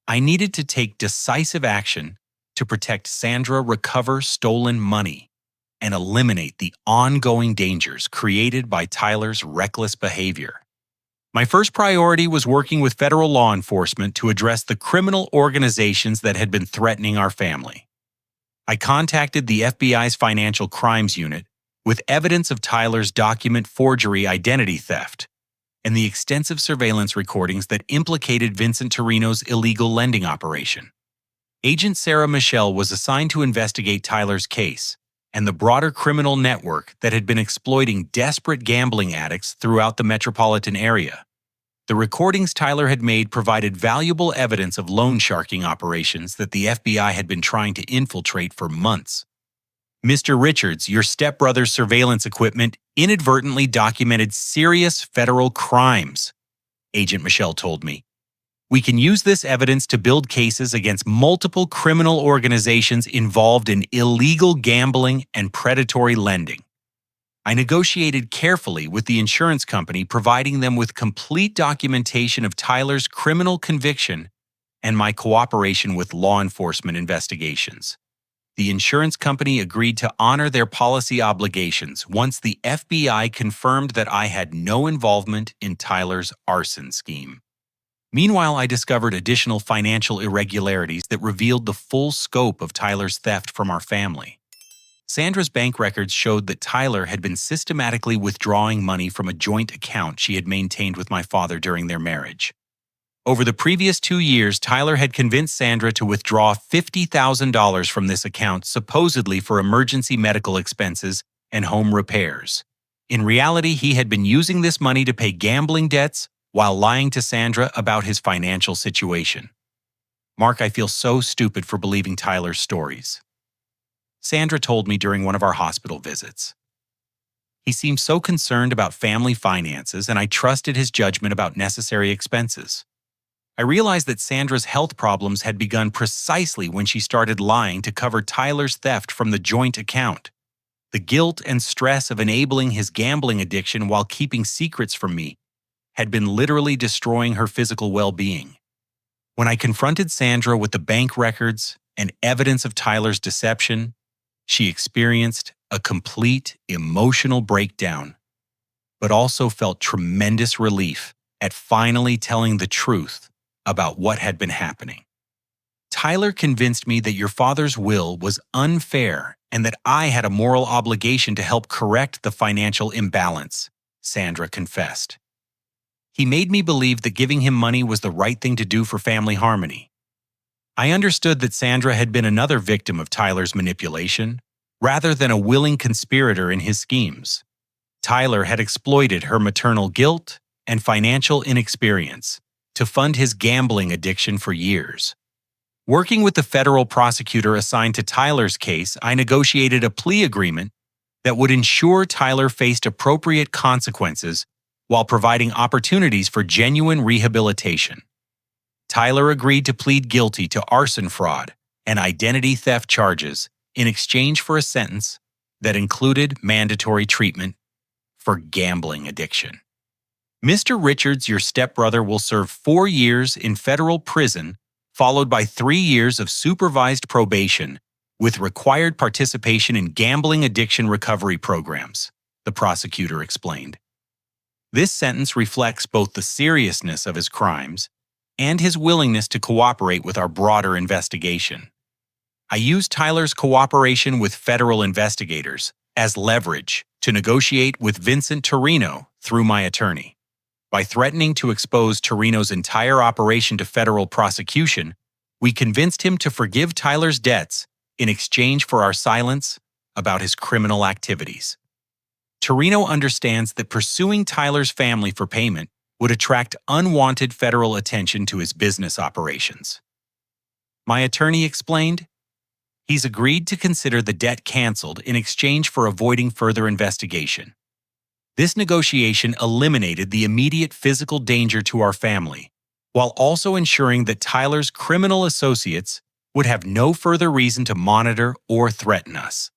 I needed to take decisive action to protect Sandra, recover stolen money, and eliminate the ongoing dangers created by Tyler's reckless behavior. My first priority was working with federal law enforcement to address the criminal organizations that had been threatening our family. I contacted the FBI's Financial Crimes Unit with evidence of Tyler's document forgery identity theft and the extensive surveillance recordings that implicated Vincent Torino's illegal lending operation. Agent Sarah Michelle was assigned to investigate Tyler's case and the broader criminal network that had been exploiting desperate gambling addicts throughout the metropolitan area. The recordings Tyler had made provided valuable evidence of loan sharking operations that the FBI had been trying to infiltrate for months. Mr. Richards, your stepbrother's surveillance equipment inadvertently documented serious federal crimes, Agent Michelle told me. We can use this evidence to build cases against multiple criminal organizations involved in illegal gambling and predatory lending. I negotiated carefully with the insurance company, providing them with complete documentation of Tyler's criminal conviction and my cooperation with law enforcement investigations. The insurance company agreed to honor their policy obligations once the FBI confirmed that I had no involvement in Tyler's arson scheme. Meanwhile, I discovered additional financial irregularities that revealed the full scope of Tyler's theft from our family. Sandra's bank records showed that Tyler had been systematically withdrawing money from a joint account she had maintained with my father during their marriage. Over the previous 2 years, Tyler had convinced Sandra to withdraw $50,000 from this account, supposedly for emergency medical expenses and home repairs. In reality, he had been using this money to pay gambling debts while lying to Sandra about his financial situation. Mark, I feel so stupid for believing Tyler's stories, Sandra told me during one of our hospital visits. He seemed so concerned about family finances, and I trusted his judgment about necessary expenses. I realized that Sandra's health problems had begun precisely when she started lying to cover Tyler's theft from the joint account. The guilt and stress of enabling his gambling addiction while keeping secrets from me had been literally destroying her physical well-being. When I confronted Sandra with the bank records and evidence of Tyler's deception, she experienced a complete emotional breakdown, but also felt tremendous relief at finally telling the truth about what had been happening. Tyler convinced me that your father's will was unfair and that I had a moral obligation to help correct the financial imbalance, Sandra confessed. He made me believe that giving him money was the right thing to do for family harmony. I understood that Sandra had been another victim of Tyler's manipulation, rather than a willing conspirator in his schemes. Tyler had exploited her maternal guilt and financial inexperience to fund his gambling addiction for years. Working with the federal prosecutor assigned to Tyler's case, I negotiated a plea agreement that would ensure Tyler faced appropriate consequences while providing opportunities for genuine rehabilitation. Tyler agreed to plead guilty to arson fraud and identity theft charges in exchange for a sentence that included mandatory treatment for gambling addiction. Mr. Richards, your stepbrother, will serve 4 years in federal prison, followed by 3 years of supervised probation with required participation in gambling addiction recovery programs, the prosecutor explained. This sentence reflects both the seriousness of his crimes and his willingness to cooperate with our broader investigation. I used Tyler's cooperation with federal investigators as leverage to negotiate with Vincent Torino through my attorney. By threatening to expose Torino's entire operation to federal prosecution, we convinced him to forgive Tyler's debts in exchange for our silence about his criminal activities. Torino understands that pursuing Tyler's family for payment would attract unwanted federal attention to his business operations. My attorney explained, he's agreed to consider the debt canceled in exchange for avoiding further investigation. This negotiation eliminated the immediate physical danger to our family, while also ensuring that Tyler's criminal associates would have no further reason to monitor or threaten us.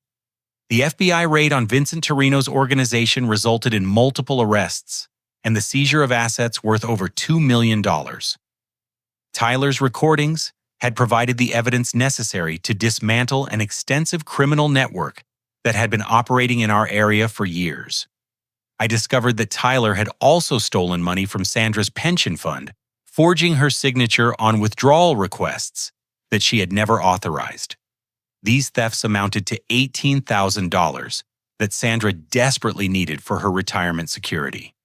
The FBI raid on Vincent Torino's organization resulted in multiple arrests and the seizure of assets worth over $2 million. Tyler's recordings had provided the evidence necessary to dismantle an extensive criminal network that had been operating in our area for years. I discovered that Tyler had also stolen money from Sandra's pension fund, forging her signature on withdrawal requests that she had never authorized. These thefts amounted to $18,000 that Sandra desperately needed for her retirement security.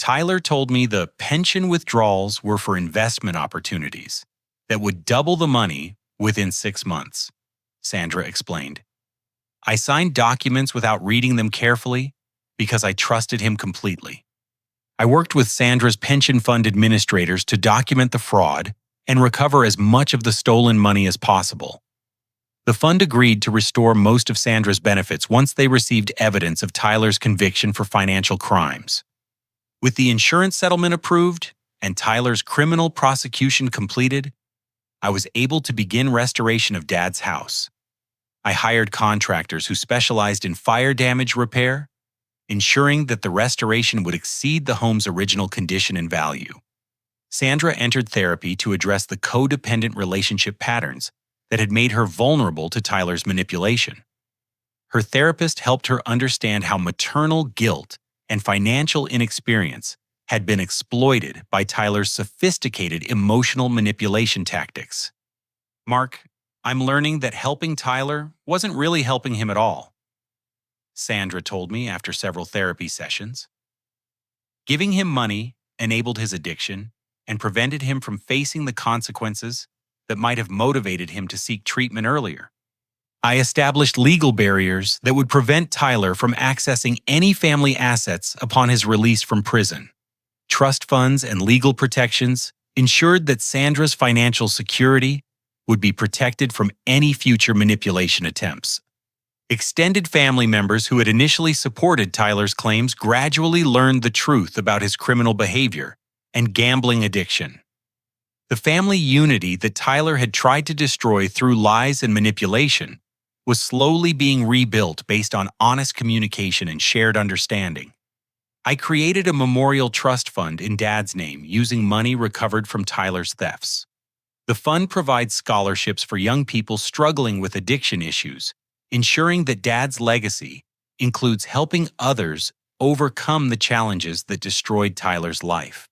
Tyler told me the pension withdrawals were for investment opportunities that would double the money within 6 months, Sandra explained. I signed documents without reading them carefully because I trusted him completely. I worked with Sandra's pension fund administrators to document the fraud and recover as much of the stolen money as possible. The fund agreed to restore most of Sandra's benefits once they received evidence of Tyler's conviction for financial crimes. With the insurance settlement approved and Tyler's criminal prosecution completed, I was able to begin restoration of Dad's house. I hired contractors who specialized in fire damage repair, ensuring that the restoration would exceed the home's original condition and value. Sandra entered therapy to address the codependent relationship patterns that had made her vulnerable to Tyler's manipulation. Her therapist helped her understand how maternal guilt and financial inexperience had been exploited by Tyler's sophisticated emotional manipulation tactics. Mark, I'm learning that helping Tyler wasn't really helping him at all, Sandra told me after several therapy sessions. Giving him money enabled his addiction and prevented him from facing the consequences that might have motivated him to seek treatment earlier. I established legal barriers that would prevent Tyler from accessing any family assets upon his release from prison. Trust funds and legal protections ensured that Sandra's financial security would be protected from any future manipulation attempts. Extended family members who had initially supported Tyler's claims gradually learned the truth about his criminal behavior and gambling addiction. The family unity that Tyler had tried to destroy through lies and manipulation was slowly being rebuilt based on honest communication and shared understanding. I created a memorial trust fund in Dad's name using money recovered from Tyler's thefts. The fund provides scholarships for young people struggling with addiction issues, ensuring that Dad's legacy includes helping others overcome the challenges that destroyed Tyler's life.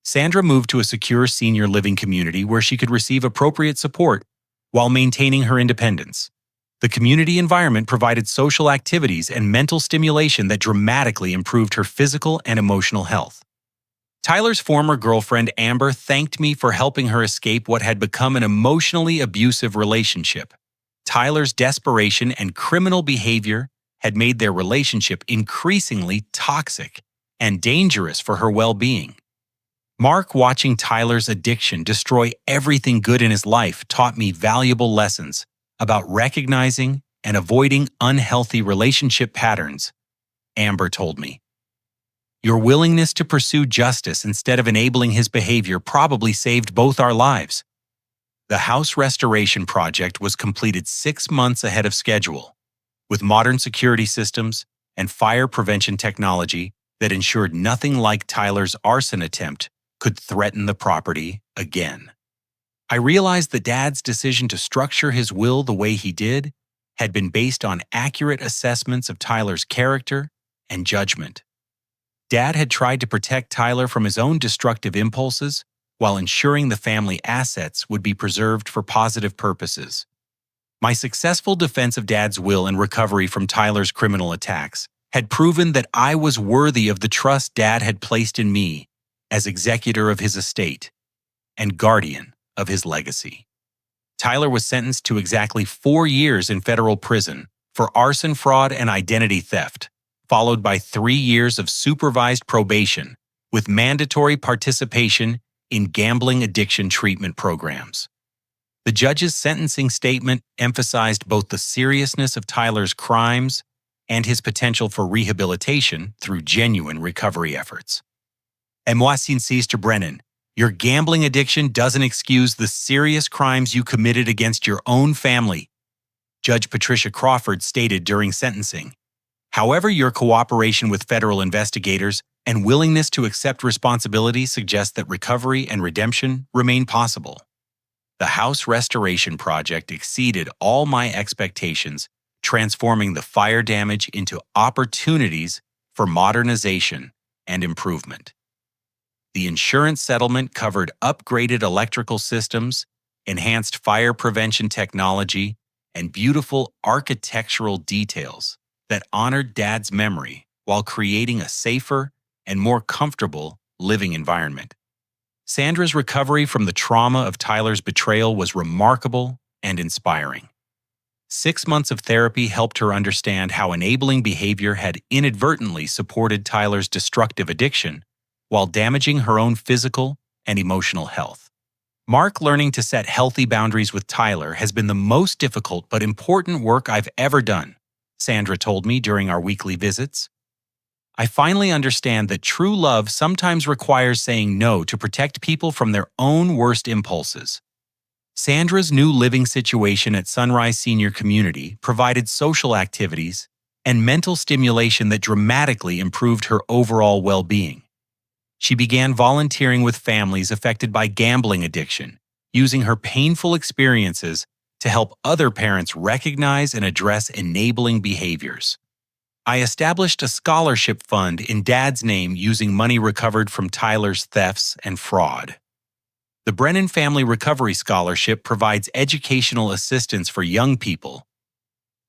Sandra moved to a secure senior living community where she could receive appropriate support while maintaining her independence. The community environment provided social activities and mental stimulation that dramatically improved her physical and emotional health. Tyler's former girlfriend, Amber, thanked me for helping her escape what had become an emotionally abusive relationship. Tyler's desperation and criminal behavior had made their relationship increasingly toxic and dangerous for her well-being. Mark, watching Tyler's addiction destroy everything good in his life, taught me valuable lessons about recognizing and avoiding unhealthy relationship patterns, Amber told me. Your willingness to pursue justice instead of enabling his behavior probably saved both our lives. The house restoration project was completed 6 months ahead of schedule, with modern security systems and fire prevention technology that ensured nothing like Tyler's arson attempt could threaten the property again. I realized that Dad's decision to structure his will the way he did had been based on accurate assessments of Tyler's character and judgment. Dad had tried to protect Tyler from his own destructive impulses while ensuring the family assets would be preserved for positive purposes. My successful defense of Dad's will and recovery from Tyler's criminal attacks had proven that I was worthy of the trust Dad had placed in me as executor of his estate and guardian of his legacy. Tyler was sentenced to exactly 4 years in federal prison for arson, fraud, and identity theft, followed by 3 years of supervised probation with mandatory participation in gambling addiction treatment programs. The judge's sentencing statement emphasized both the seriousness of Tyler's crimes and his potential for rehabilitation through genuine recovery efforts. Et moi s'insiste, Brennan, your gambling addiction doesn't excuse the serious crimes you committed against your own family, Judge Patricia Crawford stated during sentencing. However, your cooperation with federal investigators and willingness to accept responsibility suggest that recovery and redemption remain possible. The house restoration project exceeded all my expectations, transforming the fire damage into opportunities for modernization and improvement. The insurance settlement covered upgraded electrical systems, enhanced fire prevention technology, and beautiful architectural details that honored Dad's memory while creating a safer and more comfortable living environment. Sandra's recovery from the trauma of Tyler's betrayal was remarkable and inspiring. 6 months of therapy helped her understand how enabling behavior had inadvertently supported Tyler's destructive addiction while damaging her own physical and emotional health. Mark learning to set healthy boundaries with Tyler has been the most difficult but important work I've ever done, Sandra told me during our weekly visits. I finally understand that true love sometimes requires saying no to protect people from their own worst impulses. Sandra's new living situation at Sunrise Senior Community provided social activities and mental stimulation that dramatically improved her overall well-being. She began volunteering with families affected by gambling addiction, using her painful experiences to help other parents recognize and address enabling behaviors. I established a scholarship fund in Dad's name using money recovered from Tyler's thefts and fraud. The Brennan Family Recovery Scholarship provides educational assistance for young people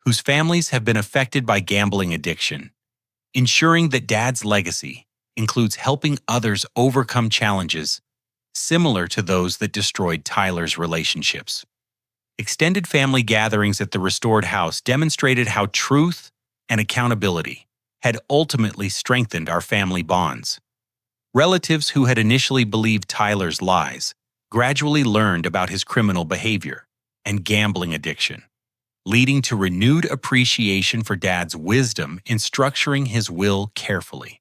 whose families have been affected by gambling addiction, ensuring that Dad's legacy includes helping others overcome challenges similar to those that destroyed Tyler's relationships. Extended family gatherings at the restored house demonstrated how truth and accountability had ultimately strengthened our family bonds. Relatives who had initially believed Tyler's lies gradually learned about his criminal behavior and gambling addiction, leading to renewed appreciation for Dad's wisdom in structuring his will carefully.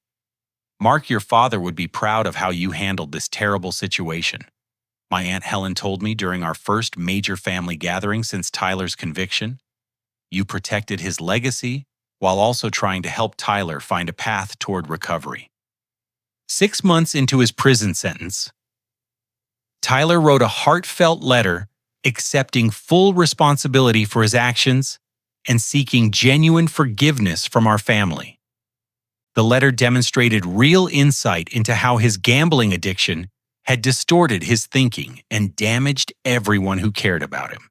Mark, your father would be proud of how you handled this terrible situation, my Aunt Helen told me during our first major family gathering since Tyler's conviction. You protected his legacy while also trying to help Tyler find a path toward recovery. 6 months into his prison sentence, Tyler wrote a heartfelt letter accepting full responsibility for his actions and seeking genuine forgiveness from our family. The letter demonstrated real insight into how his gambling addiction had distorted his thinking and damaged everyone who cared about him.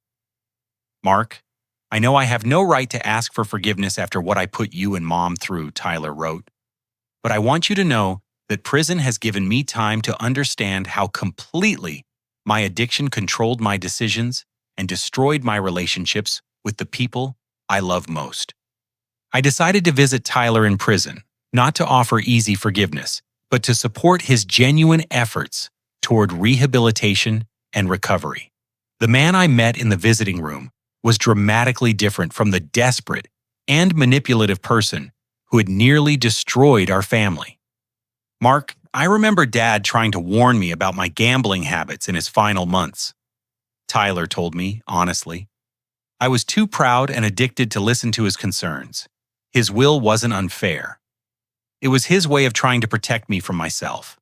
Mark, I know I have no right to ask for forgiveness after what I put you and Mom through, Tyler wrote. But I want you to know that prison has given me time to understand how completely my addiction controlled my decisions and destroyed my relationships with the people I love most. I decided to visit Tyler in prison, not to offer easy forgiveness, but to support his genuine efforts toward rehabilitation and recovery. The man I met in the visiting room was dramatically different from the desperate and manipulative person who had nearly destroyed our family. Mark, I remember Dad trying to warn me about my gambling habits in his final months. Tyler told me, honestly. I was too proud and addicted to listen to his concerns. His will wasn't unfair. It was his way of trying to protect me from myself.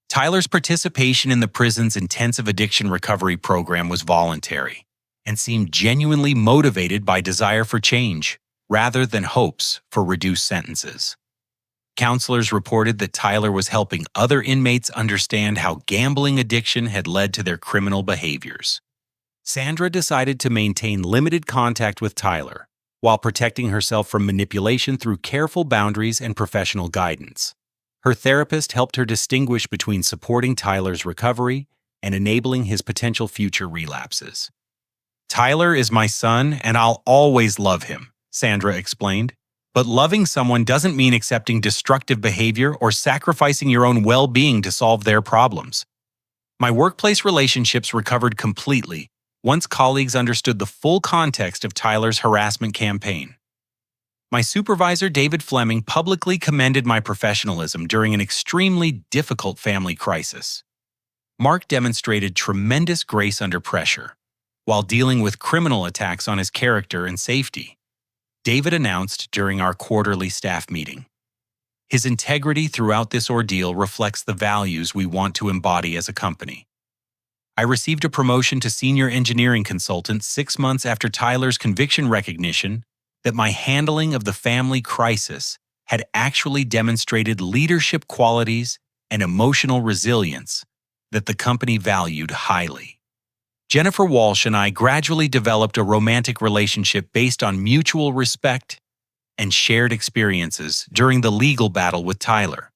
Tyler's participation in the prison's intensive addiction recovery program was voluntary and seemed genuinely motivated by desire for change rather than hopes for reduced sentences. Counselors reported that Tyler was helping other inmates understand how gambling addiction had led to their criminal behaviors. Sandra decided to maintain limited contact with Tyler while protecting herself from manipulation through careful boundaries and professional guidance. Her therapist helped her distinguish between supporting Tyler's recovery and enabling his potential future relapses. Tyler is my son, and I'll always love him, Sandra explained. But loving someone doesn't mean accepting destructive behavior or sacrificing your own well-being to solve their problems. My workplace relationships recovered completely once colleagues understood the full context of Tyler's harassment campaign. My supervisor, David Fleming, publicly commended my professionalism during an extremely difficult family crisis. Mark demonstrated tremendous grace under pressure, while dealing with criminal attacks on his character and safety. David announced during our quarterly staff meeting. His integrity throughout this ordeal reflects the values we want to embody as a company. I received a promotion to senior engineering consultant 6 months after Tyler's conviction recognition that my handling of the family crisis had actually demonstrated leadership qualities and emotional resilience that the company valued highly. Jennifer Walsh and I gradually developed a romantic relationship based on mutual respect and shared experiences during the legal battle with Tyler.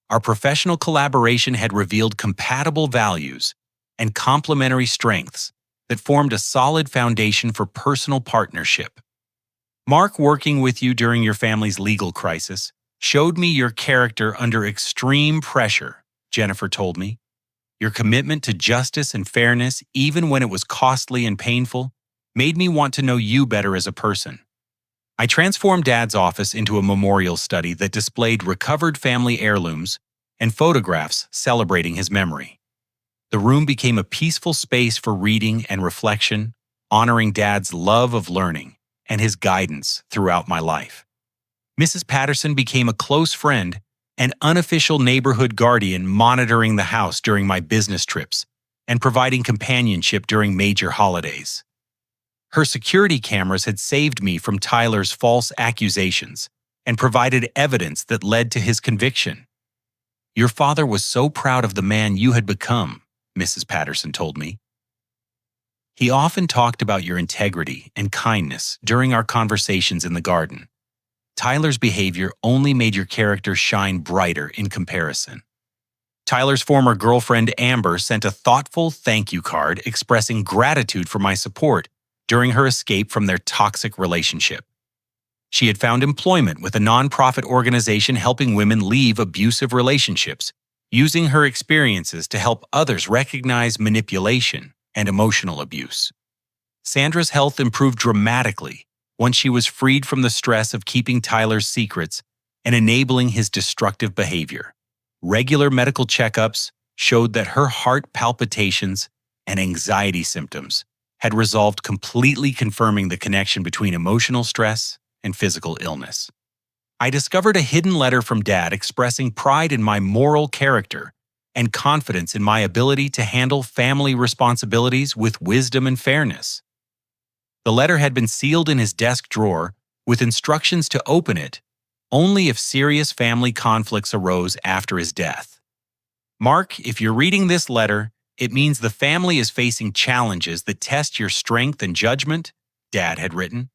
Our professional collaboration had revealed compatible values and complementary strengths that formed a solid foundation for personal partnership. Mark, working with you during your family's legal crisis showed me your character under extreme pressure, Jennifer told me. Your commitment to justice and fairness, even when it was costly and painful, made me want to know you better as a person. I transformed Dad's office into a memorial study that displayed recovered family heirlooms and photographs celebrating his memory. The room became a peaceful space for reading and reflection, honoring Dad's love of learning and his guidance throughout my life. Mrs. Patterson became a close friend and unofficial neighborhood guardian, monitoring the house during my business trips and providing companionship during major holidays. Her security cameras had saved me from Tyler's false accusations and provided evidence that led to his conviction. Your father was so proud of the man you had become, Mrs. Patterson told me. He often talked about your integrity and kindness during our conversations in the garden. Tyler's behavior only made your character shine brighter in comparison. Tyler's former girlfriend, Amber, sent a thoughtful thank you card expressing gratitude for my support during her escape from their toxic relationship. She had found employment with a nonprofit organization helping women leave abusive relationships, using her experiences to help others recognize manipulation and emotional abuse. Sandra's health improved dramatically once she was freed from the stress of keeping Tyler's secrets and enabling his destructive behavior. Regular medical checkups showed that her heart palpitations and anxiety symptoms had resolved completely, confirming the connection between emotional stress and physical illness. I discovered a hidden letter from Dad expressing pride in my moral character and confidence in my ability to handle family responsibilities with wisdom and fairness. The letter had been sealed in his desk drawer with instructions to open it only if serious family conflicts arose after his death. Mark, if you're reading this letter, it means the family is facing challenges that test your strength and judgment, Dad had written.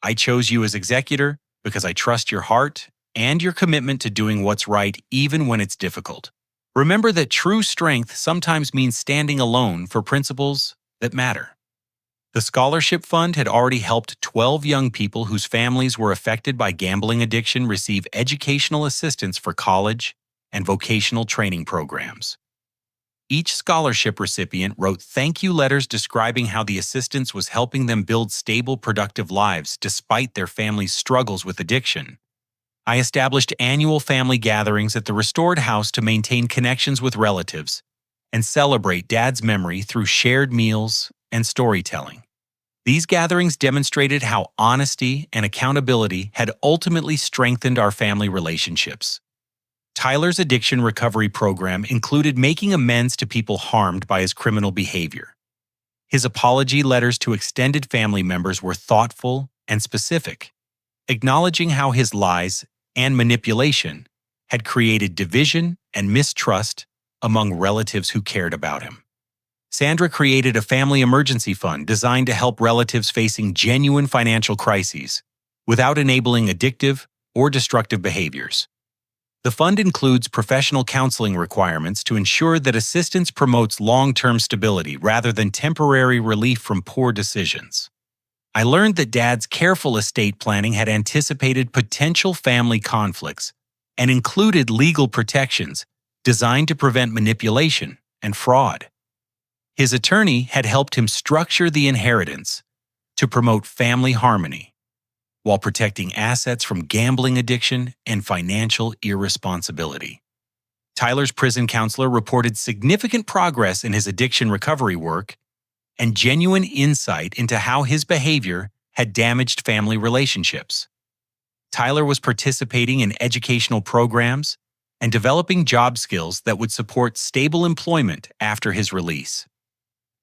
I chose you as executor because I trust your heart and your commitment to doing what's right even when it's difficult. Remember that true strength sometimes means standing alone for principles that matter. The scholarship fund had already helped 12 young people whose families were affected by gambling addiction receive educational assistance for college and vocational training programs. Each scholarship recipient wrote thank you letters describing how the assistance was helping them build stable, productive lives despite their family's struggles with addiction. I established annual family gatherings at the restored house to maintain connections with relatives and celebrate Dad's memory through shared meals and storytelling. These gatherings demonstrated how honesty and accountability had ultimately strengthened our family relationships. Tyler's addiction recovery program included making amends to people harmed by his criminal behavior. His apology letters to extended family members were thoughtful and specific, acknowledging how his lies and manipulation had created division and mistrust among relatives who cared about him. Sandra created a family emergency fund designed to help relatives facing genuine financial crises without enabling addictive or destructive behaviors. The fund includes professional counseling requirements to ensure that assistance promotes long-term stability rather than temporary relief from poor decisions. I learned that Dad's careful estate planning had anticipated potential family conflicts and included legal protections designed to prevent manipulation and fraud. His attorney had helped him structure the inheritance to promote family harmony, while protecting assets from gambling addiction and financial irresponsibility. Tyler's prison counselor reported significant progress in his addiction recovery work and genuine insight into how his behavior had damaged family relationships. Tyler was participating in educational programs and developing job skills that would support stable employment after his release.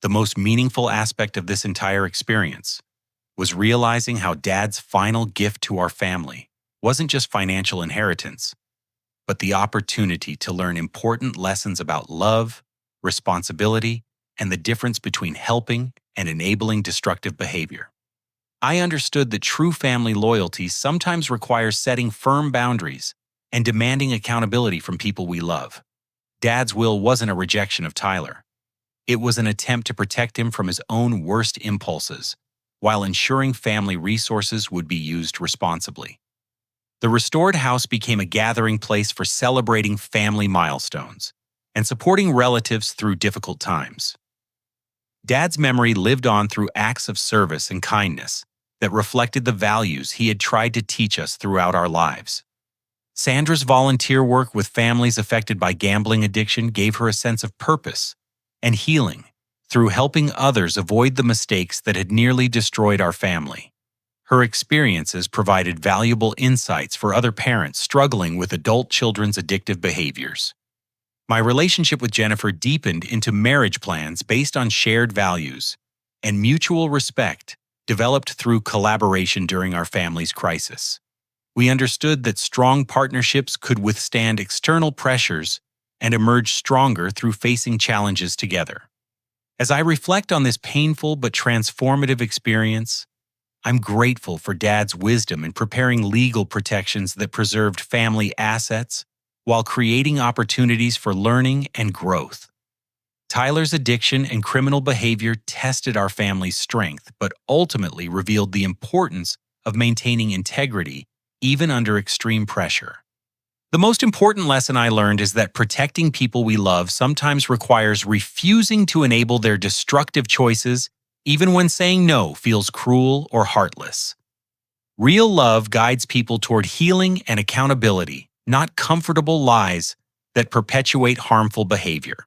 The most meaningful aspect of this entire experience was realizing how Dad's final gift to our family wasn't just financial inheritance, but the opportunity to learn important lessons about love, responsibility, and the difference between helping and enabling destructive behavior. I understood that true family loyalty sometimes requires setting firm boundaries and demanding accountability from people we love. Dad's will wasn't a rejection of Tyler. It was an attempt to protect him from his own worst impulses, while ensuring family resources would be used responsibly. The restored house became a gathering place for celebrating family milestones and supporting relatives through difficult times. Dad's memory lived on through acts of service and kindness that reflected the values he had tried to teach us throughout our lives. Sandra's volunteer work with families affected by gambling addiction gave her a sense of purpose and healing through helping others avoid the mistakes that had nearly destroyed our family. Her experiences provided valuable insights for other parents struggling with adult children's addictive behaviors. My relationship with Jennifer deepened into marriage plans based on shared values, and mutual respect developed through collaboration during our family's crisis. We understood that strong partnerships could withstand external pressures and emerge stronger through facing challenges together. As I reflect on this painful but transformative experience, I'm grateful for Dad's wisdom in preparing legal protections that preserved family assets while creating opportunities for learning and growth. Tyler's addiction and criminal behavior tested our family's strength, but ultimately revealed the importance of maintaining integrity even under extreme pressure. The most important lesson I learned is that protecting people we love sometimes requires refusing to enable their destructive choices, even when saying no feels cruel or heartless. Real love guides people toward healing and accountability, not comfortable lies that perpetuate harmful behavior.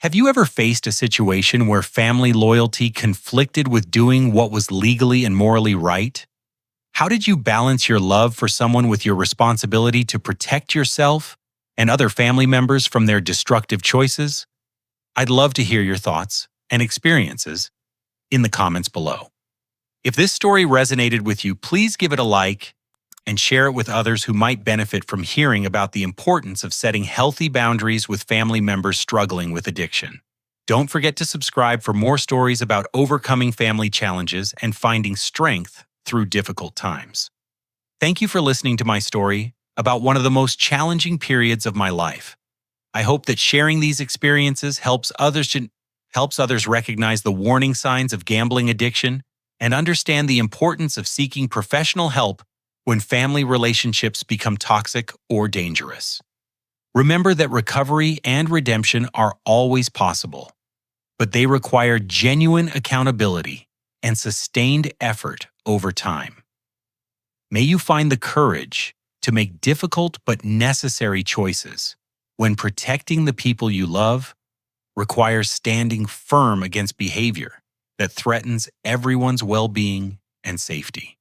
Have you ever faced a situation where family loyalty conflicted with doing what was legally and morally right? How did you balance your love for someone with your responsibility to protect yourself and other family members from their destructive choices? I'd love to hear your thoughts and experiences in the comments below. If this story resonated with you, please give it a like and share it with others who might benefit from hearing about the importance of setting healthy boundaries with family members struggling with addiction. Don't forget to subscribe for more stories about overcoming family challenges and finding strength through difficult times. Thank you for listening to my story about one of the most challenging periods of my life. I hope that sharing these experiences helps others recognize the warning signs of gambling addiction and understand the importance of seeking professional help when family relationships become toxic or dangerous. Remember that recovery and redemption are always possible, but they require genuine accountability and sustained effort over time. May you find the courage to make difficult but necessary choices when protecting the people you love requires standing firm against behavior that threatens everyone's well-being and safety.